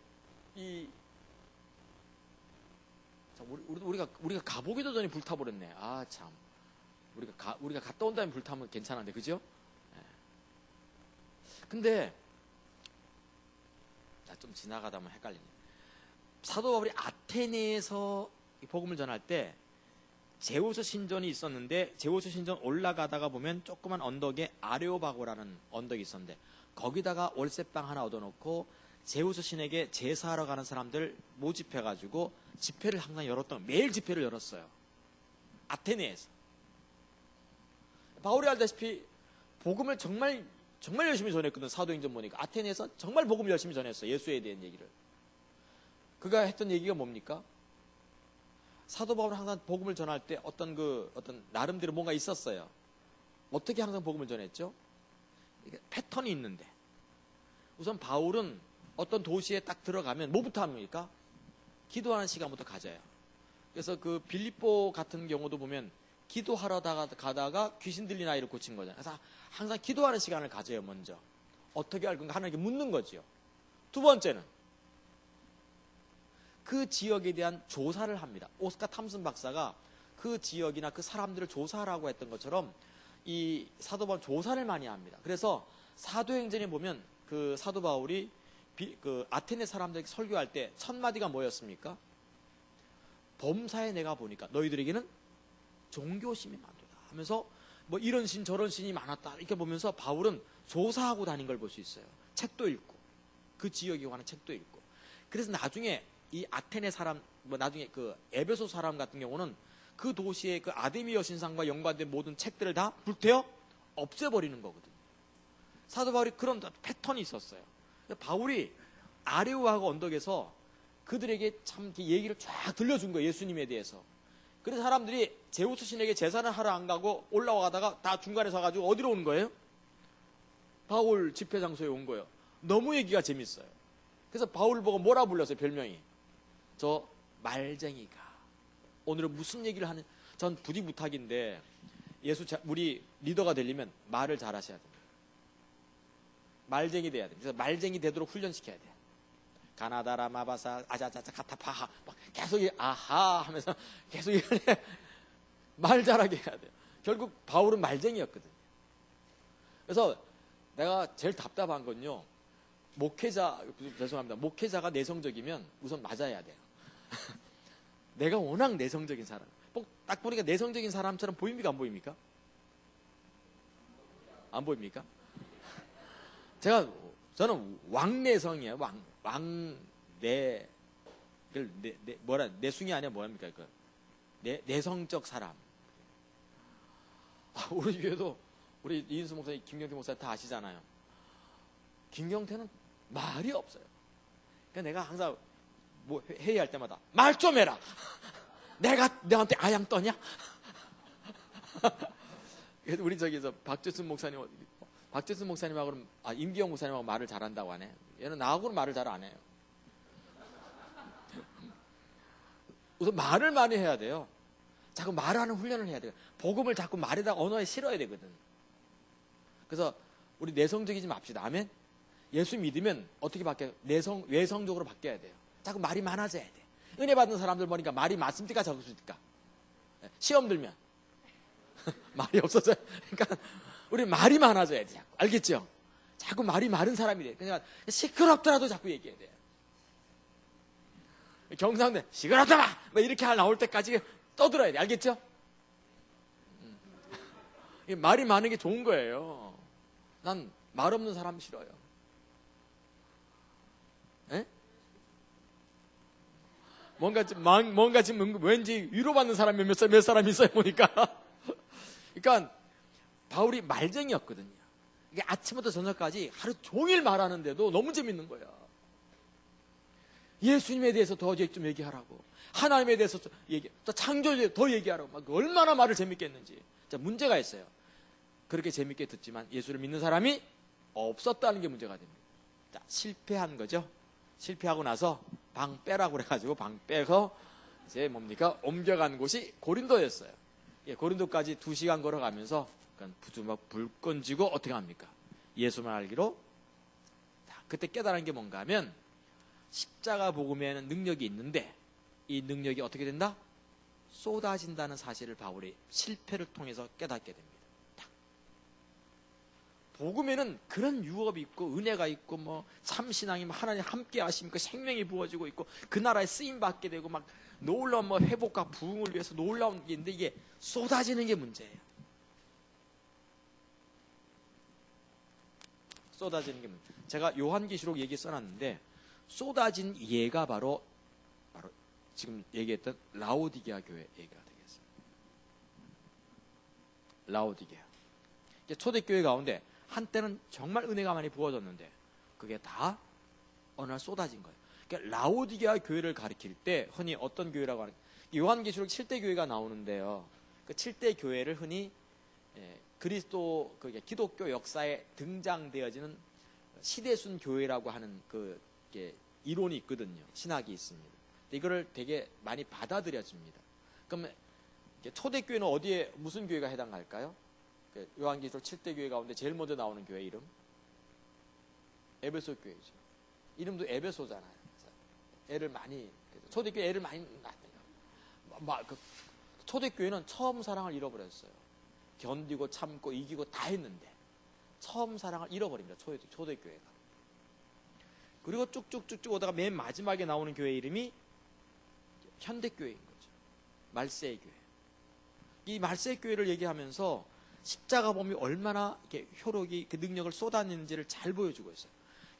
우리가 가보기도 전에 불타버렸네. 아 참. 우리가 갔다 온 다음에 불타면 괜찮은데 그죠? 근데 좀 지나가다 보면 헷갈리네. 사도 바울이 아테네에서 복음을 전할 때 제우스 신전이 있었는데 제우스 신전 올라가다가 보면 조그만 언덕에 아레오바고라는 언덕이 있었는데 거기다가 월세방 하나 얻어놓고 제우스 신에게 제사하러 가는 사람들 모집해가지고 집회를 항상 매일 집회를 열었어요. 아테네에서. 바울이 알다시피 복음을 정말 열심히 전했거든. 사도행전 보니까 아테네에서 정말 복음을 열심히 전했어. 예수에 대한 얘기를. 그가 했던 얘기가 뭡니까? 사도 바울은 항상 복음을 전할 때 어떤 나름대로 뭔가 있었어요. 어떻게 항상 복음을 전했죠? 패턴이 있는데 우선 바울은 어떤 도시에 딱 들어가면 뭐부터 합니까? 기도하는 시간부터 가져요. 그래서 그 빌립보 같은 경우도 보면 기도하러 가다가 귀신 들린 아이를 고친 거잖아요. 그래서 항상 기도하는 시간을 가져요. 먼저 어떻게 할 건가 하나님께 묻는 거죠. 두 번째는 그 지역에 대한 조사를 합니다. 오스카 탐슨 박사가 그 지역이나 그 사람들을 조사하라고 했던 것처럼 이 사도 바울 조사를 많이 합니다. 그래서 사도행전에 보면 그 사도 바울이 그 아테네 사람들에게 설교할 때 첫 마디가 뭐였습니까? 범사에 내가 보니까 너희들에게는 종교심이 많도다 하면서 뭐 이런 신 저런 신이 많았다 이렇게 보면서 바울은 조사하고 다닌 걸 볼 수 있어요. 책도 읽고 그 지역에 관한 책도 읽고. 그래서 나중에 이 아테네 사람 나중에 그 에베소 사람 같은 경우는 그 도시의 그 아데미 여신상과 연관된 모든 책들을 다 불태워 없애버리는 거거든요. 사도 바울이 그런 패턴이 있었어요. 바울이 아레오하고 언덕에서 그들에게 참 이렇게 얘기를 쫙 들려준 거예요. 예수님에 대해서. 그래서 사람들이 제우스 신에게 제사를 하러 안 가고 올라가다가 다 중간에 서가지고 어디로 온 거예요? 바울 집회 장소에 온 거예요. 너무 얘기가 재밌어요. 그래서 바울 보고 뭐라 불렀어요? 별명이. 저 말쟁이가. 오늘은 무슨 얘기를 하는, 전 부디 부탁인데 우리 리더가 되려면 말을 잘 하셔야 됩니다. 말쟁이 돼야 돼요. 그래서 말쟁이 되도록 훈련시켜야 돼요. 가나다라 마바사 아자자자 가타파하 막 계속 아하 하면서 계속 말 잘하게 해야 돼요. 결국 바울은 말쟁이였거든요. 그래서 내가 제일 답답한 건요. 죄송합니다. 목회자가 내성적이면 우선 맞아야 돼요. 내가 워낙 내성적인 사람. 딱 보니까 내성적인 사람처럼 보입니까? 안 보입니까? 안 보입니까? 저는 왕내성이에요. 내숭이 아니야 뭐랍니까? 내성적 사람. 우리 교회도 우리 이인수 목사님, 김경태 목사님 다 아시잖아요. 김경태는 말이 없어요. 그러니까 내가 항상 뭐 회의할 때마다 말 좀 해라. 내가 너한테 아양 떠냐? 우리 저기서 박재순 목사님하고 임기영 목사님하고 말을 잘한다고 하네. 얘는 나하고는 말을 잘 안 해요. 우선 말을 많이 해야 돼요. 자꾸 말하는 훈련을 해야 돼요. 복음을 자꾸 말에다가 언어에 실어야 되거든. 그래서 우리 내성적이지 맙시다. 아멘. 예수 믿으면 어떻게 바뀌어요? 외성적으로 바뀌어야 돼요. 자꾸 말이 많아져야 돼. 은혜 받는 사람들 보니까 말이 많습니까? 적습니까? 시험 들면 말이 없어져요. 그러니까 우리 말이 많아져야 돼요. 알겠죠? 자꾸 말이 많은 사람이 돼요. 그러니까 시끄럽더라도 자꾸 얘기해야 돼요. 경상도 시끄럽다 막 이렇게 나올 때까지 떠들어야 돼. 알겠죠? 말이 많은 게 좋은 거예요. 난 말 없는 사람 싫어요. 에? 뭔가 지금 왠지 위로받는 사람이 몇 사람 있어요 보니까. 그러니까 바울이 말쟁이였거든요. 이게 아침부터 저녁까지 하루 종일 말하는데도 너무 재밌는 거야. 예수님에 대해서 더 좀 얘기하라고. 하나님에 대해서 또 창조에 대해서 더 얘기하라고. 막 얼마나 말을 재밌게 했는지. 자, 문제가 있어요. 그렇게 재밌게 듣지만 예수를 믿는 사람이 없었다는 게 문제가 됩니다. 자, 실패한 거죠. 실패하고 나서 방 빼라고 그래가지고 방 빼서 이제 뭡니까? 옮겨간 곳이 고린도였어요. 예, 고린도까지 2시간 걸어가면서 막 불 건지고 어떻게 합니까? 예수만 알기로. 자, 그때 깨달은 게 뭔가 하면 십자가 복음에는 능력이 있는데 이 능력이 어떻게 된다? 쏟아진다는 사실을 바울이 실패를 통해서 깨닫게 됩니다. 복음에는 그런 유업이 있고 은혜가 있고 뭐 참신앙이 하나님 함께 하시니까 생명이 부어지고 있고 그 나라에 쓰임 받게 되고 막 놀라운 뭐 회복과 부흥을 위해서 놀라운 게 있는데 이게 쏟아지는 게 문제예요. 쏟아지는 게 문제. 제가 요한계시록 얘기 써놨는데 쏟아진 예가 바로 지금 얘기했던 라오디게아 교회 얘기가 되겠습니다. 라오디게아. 초대교회 가운데 한때는 정말 은혜가 많이 부어졌는데 그게 다 어느 날 쏟아진 거예요. 그러니까 라오디게아 교회를 가리킬 때 흔히 어떤 교회라고 하는 요한계시록 7대 교회가 나오는데요. 그 7대 교회를 흔히 그리스도 기독교 역사에 등장되어지는 시대순 교회라고 하는 그 이론이 있거든요. 신학이 있습니다. 이거를 되게 많이 받아들여집니다. 그러면 초대교회는 어디에 무슨 교회가 해당할까요? 요한계시록 7대 교회 가운데 제일 먼저 나오는 교회 이름 에베소 교회죠. 이름도 에베소잖아요. 애를 많이 초대교회 애를 많이 낳았대요. 초대교회는 처음 사랑을 잃어버렸어요. 견디고 참고 이기고 다 했는데 처음 사랑을 잃어버립니다. 초대교회가. 그리고 쭉쭉쭉쭉 오다가 맨 마지막에 나오는 교회 이름이 현대교회인 거죠. 말세의 교회. 이 말세의 교회를 얘기하면서 십자가 복음이 얼마나 이렇게 효력이 그 능력을 쏟아내는지를 잘 보여주고 있어요.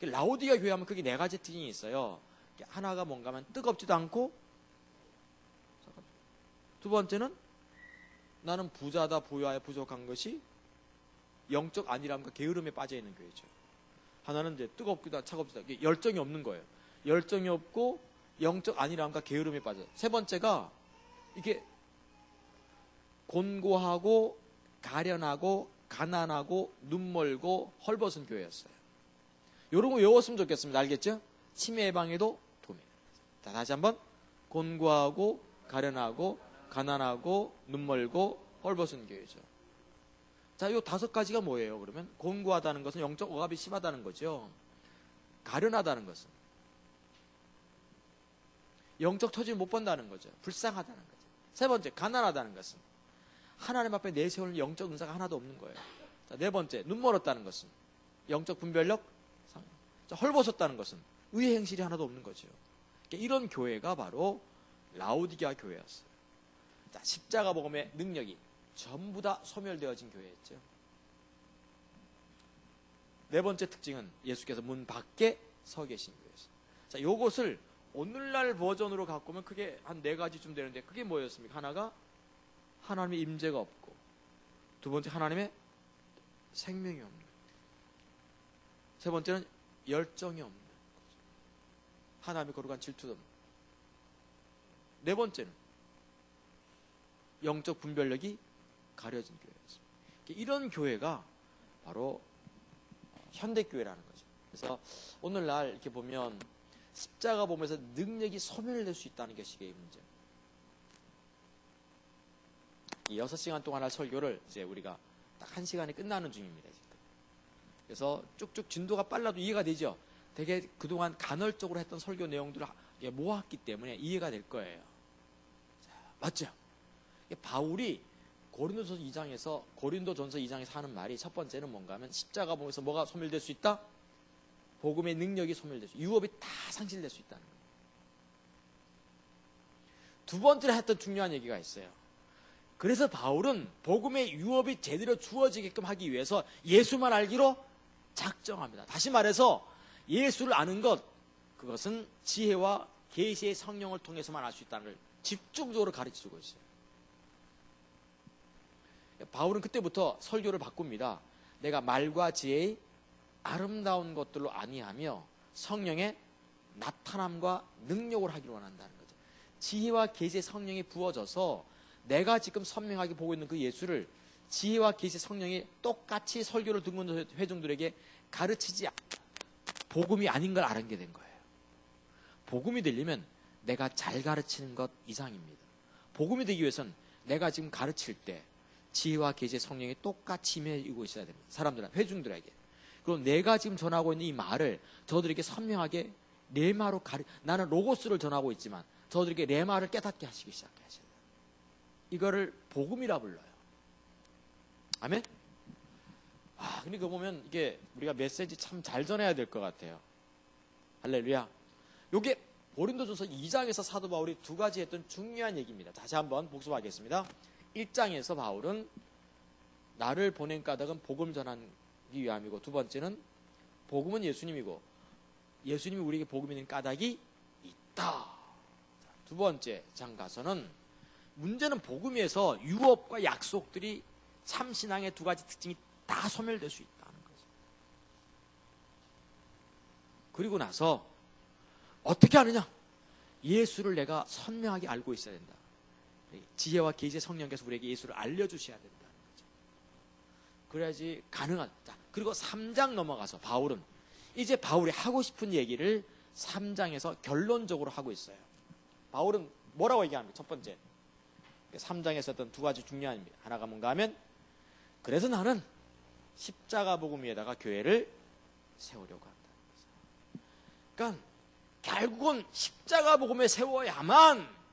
라오디게아 교회 하면 그게 4가지 특징이 있어요. 하나가 뭔가 하면 뜨겁지도 않고, 두 번째는 나는 부자다 부유하여 부족한 것이 영적 안일함과 게으름에 빠져 있는 교회죠. 하나는 이제 뜨겁기도 차갑지도 않고 열정이 없는 거예요. 열정이 없고 영적 안일함과 게으름에 빠져. 세 번째가 이게 곤고하고 가련하고 가난하고 눈멀고 헐벗은 교회였어요. 이런 거 외웠으면 좋겠습니다. 알겠죠? 치매 예방에도 도움이 됩니다. 다시 한번 곤고하고 가련하고 가난하고 눈멀고 헐벗은 교회죠. 자, 이 5가지가 뭐예요? 그러면 곤고하다는 것은 영적 억압이 심하다는 거죠. 가련하다는 것은 영적 처지를 못 본다는 거죠. 불쌍하다는 거죠. 세 번째, 가난하다는 것은 하나님 앞에 내세우는 영적 은사가 하나도 없는 거예요. 자, 4번째, 눈멀었다는 것은 영적 분별력 상해. 자, 헐벗었다는 것은 의의 행실이 하나도 없는 거죠. 그러니까 이런 교회가 바로 라오디게아 교회였어요. 자, 십자가 복음의 능력이 전부 다 소멸되어진 교회였죠. 4번째 특징은 예수께서 문 밖에 서 계신 교회였어요. 자, 요것을 오늘날 버전으로 갖고 오면 크게 한 4가지쯤 되는데 그게 뭐였습니까? 하나가 하나님의 임재가 없고, 두 번째 하나님의 생명이 없는, 세 번째는 열정이 없는 거죠. 하나님의 거룩한 질투도 없는, 4번째는 영적 분별력이 가려진 교회였습니다. 이런 교회가 바로 현대교회라는 거죠. 그래서 오늘날 이렇게 보면 십자가 보면서 능력이 소멸될 수 있다는 것이 이게 문제입니다. 이 6시간 동안 할 설교를 이제 우리가 딱 1시간에 끝나는 중입니다, 지금. 그래서 쭉쭉 진도가 빨라도 이해가 되죠? 되게 그동안 간헐적으로 했던 설교 내용들을 모았기 때문에 이해가 될 거예요. 자, 맞죠? 바울이 고린도전서 2장에서 하는 말이 첫 번째는 뭔가 하면 십자가 보면서 뭐가 소멸될 수 있다? 복음의 능력이 소멸될 수 있다. 유업이 다 상실될 수 있다는 거예요. 두 번째로 했던 중요한 얘기가 있어요. 그래서 바울은 복음의 유업이 제대로 주어지게끔 하기 위해서 예수만 알기로 작정합니다. 다시 말해서 예수를 아는 것, 그것은 지혜와 계시의 성령을 통해서만 알 수 있다는 걸 집중적으로 가르치고 있어요. 바울은 그때부터 설교를 바꿉니다. 내가 말과 지혜의 아름다운 것들로 아니하며 성령의 나타남과 능력을 하기를 원한다는 거죠. 지혜와 계시의 성령이 부어져서 내가 지금 선명하게 보고 있는 그 예수를 지혜와 계시의 성령이 똑같이 설교를 듣는 회중들에게 가르치지 복음이 아닌 걸 알게 된 거예요. 복음이 되려면 내가 잘 가르치는 것 이상입니다. 복음이 되기 위해선 내가 지금 가르칠 때 지혜와 계시의 성령이 똑같이 임해지고 있어야 됩니다. 사람들한테, 회중들에게. 그리고 내가 지금 전하고 있는 이 말을 저들에게 선명하게 레마로 나는 로고스를 전하고 있지만 저들에게 레마를 깨닫게 하시기 시작해야 돼요. 이거를 복음이라 불러요. 아멘? 근데 그거 보면 이게 우리가 메시지 참 잘 전해야 될 것 같아요. 할렐루야. 요게 고린도전서 2장에서 사도 바울이 두 가지 했던 중요한 얘기입니다. 다시 한번 복습하겠습니다. 1장에서 바울은 나를 보낸 까닭은 복음 전하기 위함이고, 두 번째는 복음은 예수님이고 예수님이 우리에게 복음이 된 까닭이 있다. 두 번째 장 가서는 문제는 복음에서 유업과 약속들이 참신앙의 두 가지 특징이 다 소멸될 수 있다는 거죠. 그리고 나서 어떻게 하느냐? 예수를 내가 선명하게 알고 있어야 된다. 지혜와 계시의 성령께서 우리에게 예수를 알려주셔야 된다는 거죠. 그래야지 가능한. 자, 그리고 3장 넘어가서 바울은 이제 바울이 하고 싶은 얘기를 3장에서 결론적으로 하고 있어요. 바울은 뭐라고 얘기합니까? 첫 번째 3장에서 했던 두 가지 중요한 의미. 하나가 뭔가 하면, 그래서 나는 십자가 복음 위에다가 교회를 세우려고 한다는 거죠. 그러니까 결국은 십자가 복음에 세워야만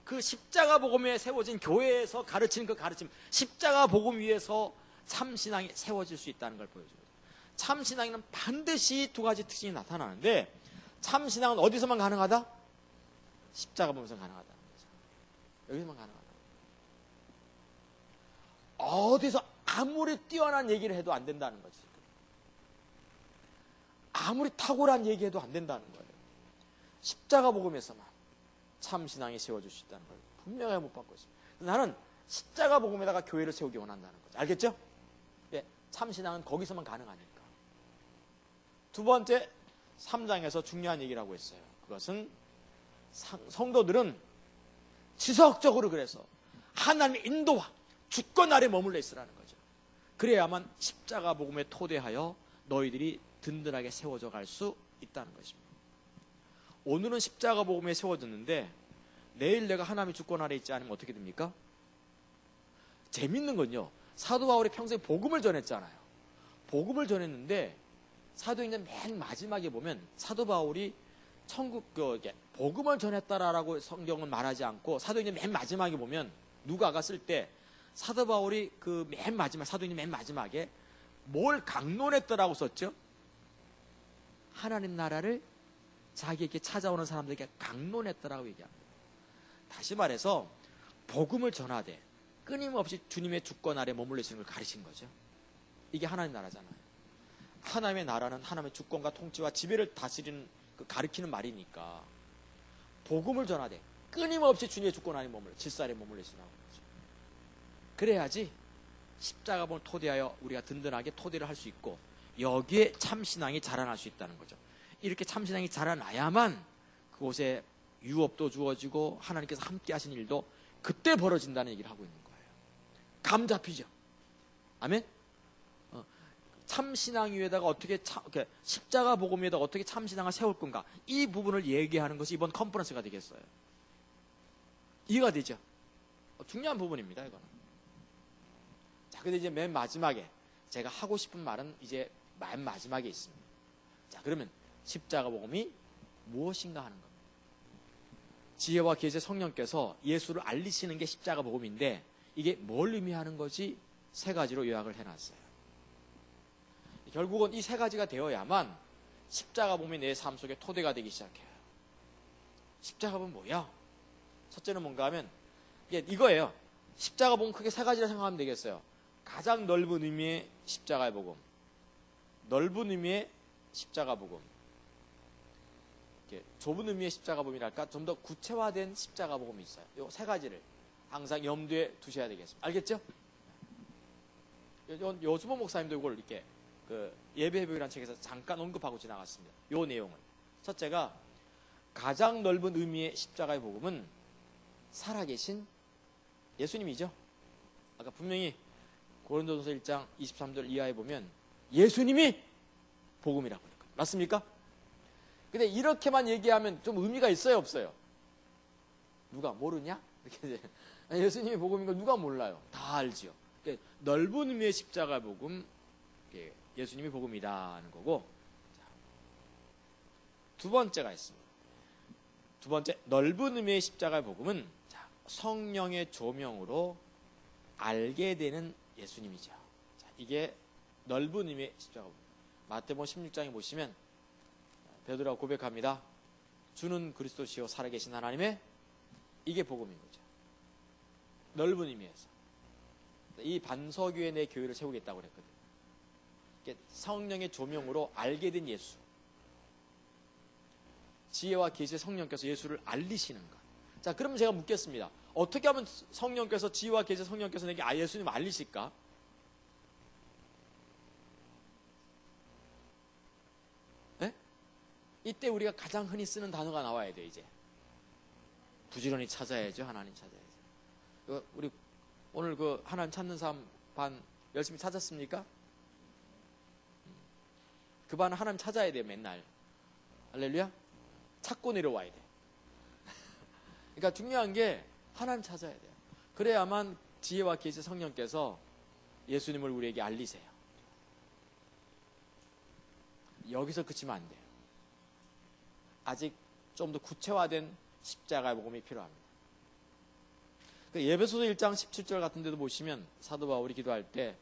그 십자가 복음에 세워진 교회에서 가르치는 그 가르침, 십자가 복음 위에서 참신앙이 세워질 수 있다는 걸 보여줍니다. 참신앙에는 반드시 두 가지 특징이 나타나는데, 참신앙은 어디서만 가능하다? 십자가 보면서 가능하다는 거죠. 여기서만 가능하다. 어디서 아무리 뛰어난 얘기를 해도 안 된다는 거지. 아무리 탁월한 얘기해도 안 된다는 거예요. 십자가 복음에서만 참신앙이 세워질 수 있다는 걸 분명히 못 받고 있습니다. 나는 십자가 복음에다가 교회를 세우기 원한다는 거죠. 알겠죠? 예, 참신앙은 거기서만 가능하니까. 두 번째 3장에서 중요한 얘기를 하고 있어요. 그것은 성도들은 지속적으로 그래서 하나님의 인도와 주권 아래 머물러 있으라는 거죠. 그래야만 십자가 복음에 토대하여 너희들이 든든하게 세워져 갈 수 있다는 것입니다. 오늘은 십자가 복음에 세워졌는데 내일 내가 하나님의 주권 아래 있지 않으면 어떻게 됩니까? 재밌는 건요, 사도 바울이 평생 복음을 전했잖아요. 복음을 전했는데 사도행전 맨 마지막에 보면 사도 바울이 복음을 전했다라고 성경은 말하지 않고, 사도행전 맨 마지막에 보면 누가가 쓸 때 사도 바울이 그 맨 마지막, 사도행전 맨 마지막에 뭘 강론했더라고 썼죠? 하나님 나라를 자기에게 찾아오는 사람들에게 강론했더라고 얘기합니다. 다시 말해서 복음을 전하되 끊임없이 주님의 주권 아래 머물러 있는 걸 가르친 거죠. 이게 하나님 나라잖아요. 하나님의 나라는 하나님의 주권과 통치와 지배를 다스리는, 가르치는 말이니까 복음을 전하되 끊임없이 주님의 주권 안에 머물러, 질서 아래 머물러 있으라고 거죠. 그래야지 십자가를 토대하여 우리가 든든하게 토대를 할 수 있고, 여기에 참신앙이 자라날 수 있다는 거죠. 이렇게 참신앙이 자라나야만 그곳에 유업도 주어지고 하나님께서 함께 하신 일도 그때 벌어진다는 얘기를 하고 있는 거예요. 감 잡히죠? 아멘? 참신앙 위에다가 어떻게 십자가 복음 위에다가 어떻게 참신앙을 세울 건가, 이 부분을 얘기하는 것이 이번 컨퍼런스가 되겠어요. 이해가 되죠? 중요한 부분입니다, 이거는. 자, 근데 이제 맨 마지막에 제가 하고 싶은 말은 이제 맨 마지막에 있습니다. 자, 그러면 십자가 복음이 무엇인가 하는 겁니다. 지혜와 계시의 성령께서 예수를 알리시는 게 십자가 복음인데, 이게 뭘 의미하는 것이 세 가지로 요약을 해놨어요. 결국은 이 세 가지가 되어야만 십자가 복음이 내 삶 속에 토대가 되기 시작해요. 십자가 복음은 뭐야? 첫째는 뭔가 하면 이거예요. 십자가 복음 크게 세 가지라 생각하면 되겠어요. 가장 넓은 의미의 십자가의 복음, 넓은 의미의 십자가 복음, 좁은 의미의 십자가 복음이랄까, 좀 더 구체화된 십자가 복음이 있어요. 이 세 가지를 항상 염두에 두셔야 되겠습니다. 알겠죠? 요수모 목사님도 이걸 이렇게 예배회복이라는 책에서 잠깐 언급하고 지나갔습니다. 이 내용을. 첫째가 가장 넓은 의미의 십자가의 복음은 살아계신 예수님이죠. 아까 분명히 고린도전서 1장 23절 이하에 보면 예수님이 복음이라고 그랬거든요. 맞습니까? 근데 이렇게만 얘기하면 좀 의미가 있어요, 없어요? 누가 모르냐? 이렇게 예수님이 복음인 걸 누가 몰라요? 다 알지요. 그러니까 넓은 의미의 십자가 복음, 예수님이 복음이다 하는 거고. 두 번째가 있습니다. 두 번째, 넓은 의미의 십자가 복음은 성령의 조명으로 알게 되는 예수님이죠. 이게 넓은 의미의 십자가 복음. 마태복음 16장에 보시면 베드로가 고백합니다. 주는 그리스도시요 살아계신 하나님의, 이게 복음인 거죠. 넓은 의미에서. 이 반석위에 내 교회를 세우겠다고 그랬거든요. 성령의 조명으로 알게 된 예수. 지혜와 계시의 성령께서 예수를 알리시는 것. 자, 그러면 제가 묻겠습니다. 어떻게 하면 성령께서, 지혜와 계시의 성령께서 내게 예수님을 알리실까? 네? 이때 우리가 가장 흔히 쓰는 단어가 나와야 돼, 이제. 부지런히 찾아야죠. 하나님 찾아야죠. 우리 오늘 그 하나님 찾는 사람 반 열심히 찾았습니까? 그 반은 하나님 찾아야 돼요, 맨날. 할렐루야? 찾고 내려와야 돼. 그러니까 중요한 게 하나님 찾아야 돼요. 그래야만 지혜와 계시 성령께서 예수님을 우리에게 알리세요. 여기서 그치면 안 돼요. 아직 좀 더 구체화된 십자가의 복음이 필요합니다. 예배소서 1장 17절 같은 데도 보시면 사도 바울이 기도할 때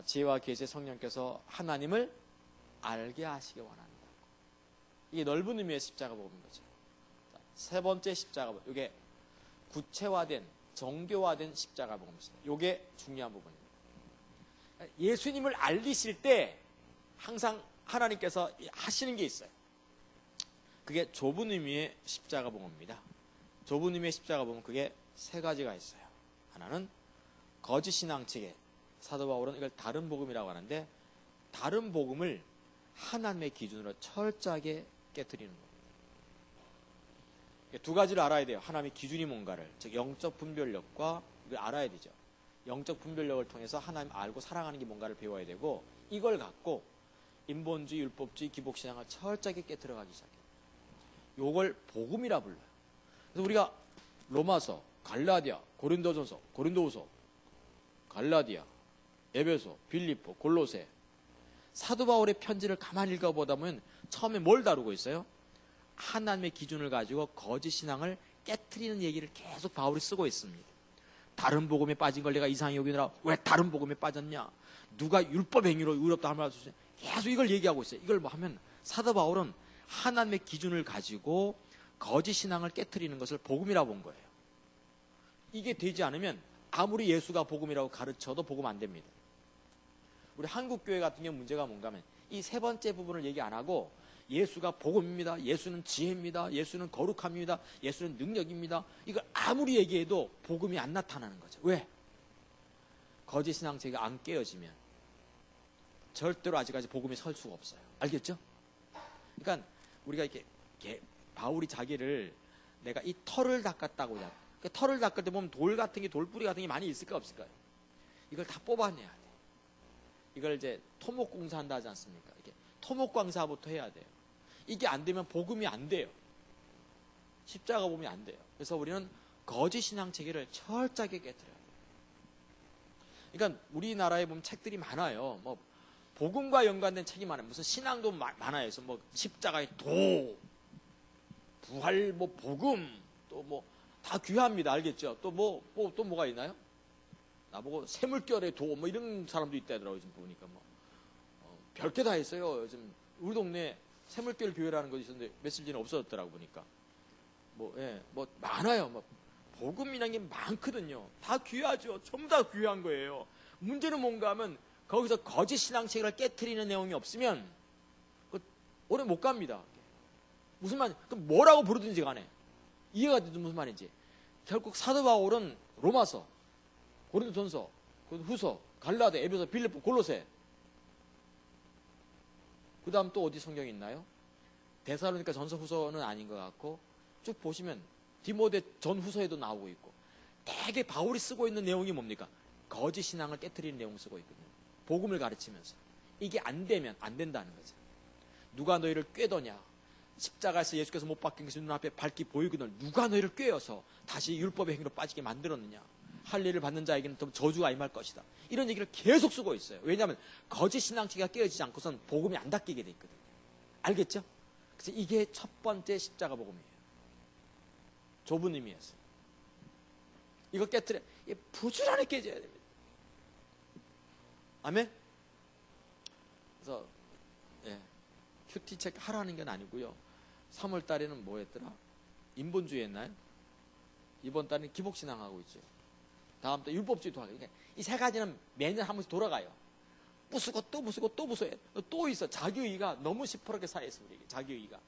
지혜와 계시의 성령께서 하나님을 알게 하시기 원한다. 이게 넓은 의미의 십자가 복음인 거죠. 세 번째 십자가 복음, 이게 구체화된, 정교화된 십자가 복음입니다. 이게 중요한 부분입니다. 예수님을 알리실 때 항상 하나님께서 하시는 게 있어요. 그게 좁은 의미의 십자가 복음입니다. 좁은 의미의 십자가 복음은 그게 세 가지가 있어요. 하나는 거짓 신앙 체계. 사도 바울은 이걸 다른 복음이라고 하는데, 다른 복음을 하나님의 기준으로 철저하게 깨트리는 겁니다. 두 가지를 알아야 돼요. 하나님의 기준이 뭔가를. 즉 영적 분별력과 이걸 알아야 되죠. 영적 분별력을 통해서 하나님 알고 사랑하는 게 뭔가를 배워야 되고, 이걸 갖고 인본주의, 율법주의, 기복신앙을 철저하게 깨트려가기 시작해요. 요걸 복음이라 불러요. 그래서 우리가 로마서, 갈라디아, 고린도전서, 고린도후서, 갈라디아, 에베소, 빌립보, 골로새, 사도 바울의 편지를 가만히 읽어보다 보면 처음에 뭘 다루고 있어요? 하나님의 기준을 가지고 거짓 신앙을 깨트리는 얘기를 계속 바울이 쓰고 있습니다. 다른 복음에 빠진 걸 내가 이상히 여기느라 왜 다른 복음에 빠졌냐? 누가 율법 행위로 의롭다 할 말 없이 계속 이걸 얘기하고 있어요. 이걸 뭐 하면 사도 바울은 하나님의 기준을 가지고 거짓 신앙을 깨트리는 것을 복음이라고 본 거예요. 이게 되지 않으면 아무리 예수가 복음이라고 가르쳐도 복음 안 됩니다. 우리 한국교회 같은 경우 문제가 뭔가 하면 이 세 번째 부분을 얘기 안 하고 예수가 복음입니다. 예수는 지혜입니다. 예수는 거룩함입니다. 예수는 능력입니다. 이걸 아무리 얘기해도 복음이 안 나타나는 거죠. 왜? 거짓 신앙체가 안 깨어지면 절대로 아직까지 복음이 설 수가 없어요. 알겠죠? 그러니까 우리가 이렇게 바울이 자기를 내가 이 털을 닦았다고 그냥 털을 닦을 때 보면 돌 같은 게 돌뿌리 같은 게 많이 있을까 없을까요? 이걸 다 뽑아내야 돼. 이걸 이제 토목공사 한다 하지 않습니까? 이게 토목광사부터 해야 돼요. 이게 안 되면 복음이 안 돼요. 십자가 복음이 안 돼요. 그래서 우리는 거짓 신앙 체계를 철저하게 깨트려야 돼요. 그러니까 우리나라에 보면 책들이 많아요. 뭐 복음과 연관된 책이 많아요. 무슨 신앙도 많아요. 그래서 뭐 십자가의 도, 부활, 뭐 복음, 또 뭐 다 귀합니다. 알겠죠? 또 뭐가 있나요? 나보고 샘물결의 도, 뭐 이런 사람도 있다더라고요. 지금 보니까 뭐 별게 다 있어요. 요즘 우리 동네 샘물결 교회라는 것이 있었는데 며칠 전에 없어졌더라고 보니까. 뭐 많아요. 뭐 복음이라는 게 많거든요. 다 귀하죠. 전부 다 귀한 거예요. 문제는 뭔가 하면 거기서 거짓 신앙체계를 깨트리는 내용이 없으면 오래 못 갑니다. 무슨 말? 그럼 뭐라고 부르든지 간에 이해가 되든 무슨 말인지. 결국 사도 바울은 로마서, 고린도전서, 후서, 갈라디아, 에베소, 빌립보, 골로새. 그 다음 또 어디 성경이 있나요? 데살로니가 전서 후서는 아닌 것 같고, 쭉 보시면 디모데 전 후서에도 나오고 있고, 되게 바울이 쓰고 있는 내용이 뭡니까? 거짓 신앙을 깨트리는 내용 쓰고 있거든요. 복음을 가르치면서. 이게 안 되면 안 된다는 거죠. 누가 너희를 꾀더냐? 십자가에서 예수께서 못 박힌 것이 눈앞에 밝히 보이거든. 누가 너희를 꾀어서 다시 율법의 행위로 빠지게 만들었느냐? 할례를 받는 자에게는 더 저주가 임할 것이다. 이런 얘기를 계속 쓰고 있어요. 왜냐하면 거짓 신앙치가 깨어지지 않고선 복음이 안 닦이게 돼 있거든요. 알겠죠? 그래서 이게 첫 번째 십자가 복음이에요. 좁은 의미였어요. 이거 깨트려, 부지런히 깨져야 됩니다. 아멘? 그래서, 큐티 책 하라는 건 아니고요. 3월 달에는 뭐 했더라? 인본주의 했나요? 이번 달에는 기복신앙하고 있죠. 다음 달 율법주의도 하고. 그러니까 이 세 가지는 매년 한 번씩 돌아가요. 부수고 또 부수고 또 부수고 또 있어. 자기의의가 너무 시퍼렇게 살아있어. 우리에게 자기의의가.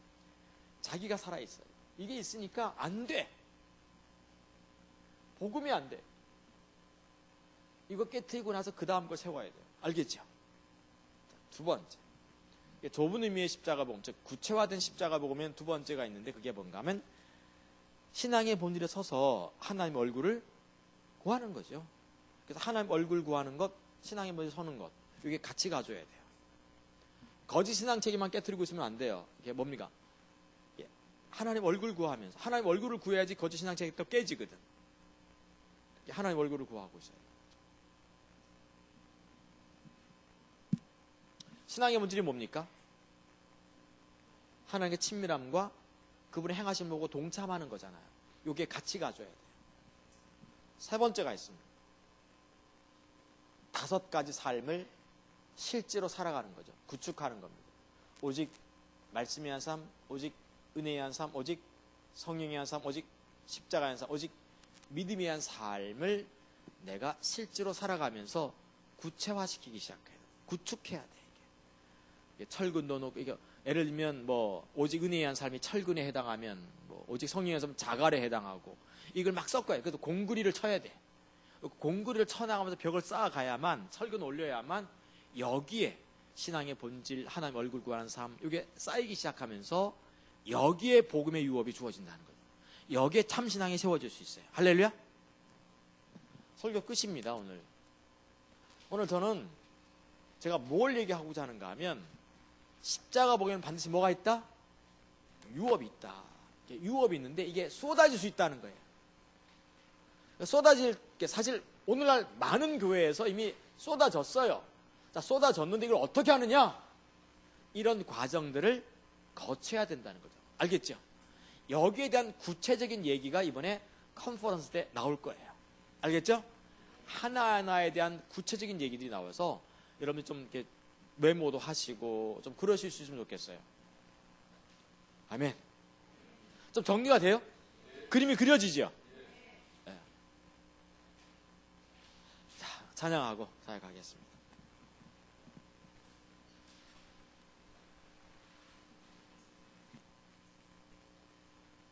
자기가 살아있어요. 이게 있으니까 안 돼. 복음이 안 돼. 이거 깨트리고 나서 그 다음 걸 세워야 돼요. 알겠죠? 두 번째. 좁은 의미의 십자가 복음, 즉 구체화된 십자가 복음엔 두 번째가 있는데 그게 뭔가 하면 신앙의 본질에 서서 하나님 얼굴을 구하는 거죠. 그래서 하나님 얼굴 구하는 것, 신앙의 본질에 서는 것, 이게 같이 가져야 돼요. 거짓 신앙체계만 깨트리고 있으면 안 돼요. 이게 뭡니까? 하나님 얼굴 구하면서 하나님 얼굴을 구해야지 거짓 신앙체계가 또 깨지거든. 하나님 얼굴을 구하고 있어요. 신앙의 본질이 뭡니까? 하나님의 친밀함과 그분의 행하심 보고 동참하는 거잖아요. 이게 같이 가져야 돼요. 세 번째가 있습니다. 5가지 삶을 실제로 살아가는 거죠. 구축하는 겁니다. 오직 말씀의 한 삶, 오직 은혜의 한 삶, 오직 성령의 한 삶, 오직 십자가의 한 삶, 오직 믿음의 한 삶을 내가 실제로 살아가면서 구체화시키기 시작해요. 구축해야 돼. 이게 철근 넣어놓고, 이게 예를 들면 뭐 오직 은혜에 한 삶이 철근에 해당하면 뭐 오직 성령의 한 삶은 자갈에 해당하고, 이걸 막 섞어요. 그래도 공구리를 쳐야 돼. 공구리를 쳐나가면서 벽을 쌓아가야만, 철근 올려야만 여기에 신앙의 본질, 하나님 얼굴 구하는 삶, 이게 쌓이기 시작하면서 여기에 복음의 유업이 주어진다는 거예요. 여기에 참 신앙이 세워질 수 있어요. 할렐루야. 설교 끝입니다. 오늘 저는 제가 뭘 얘기하고자 하는가 하면, 십자가 복음에는 반드시 뭐가 있다? 유업이 있다. 유업이 있는데 이게 쏟아질 수 있다는 거예요. 쏟아질 게 사실 오늘날 많은 교회에서 이미 쏟아졌어요. 자, 쏟아졌는데 이걸 어떻게 하느냐? 이런 과정들을 거쳐야 된다는 거죠. 알겠죠? 여기에 대한 구체적인 얘기가 이번에 컨퍼런스 때 나올 거예요. 알겠죠? 하나하나에 대한 구체적인 얘기들이 나와서 여러분이 좀 이렇게 메모도 하시고 좀 그러실 수 있으면 좋겠어요. 아멘. 좀 정리가 돼요? 그림이 그려지죠? 네. 자, 찬양하고 잘 가겠습니다.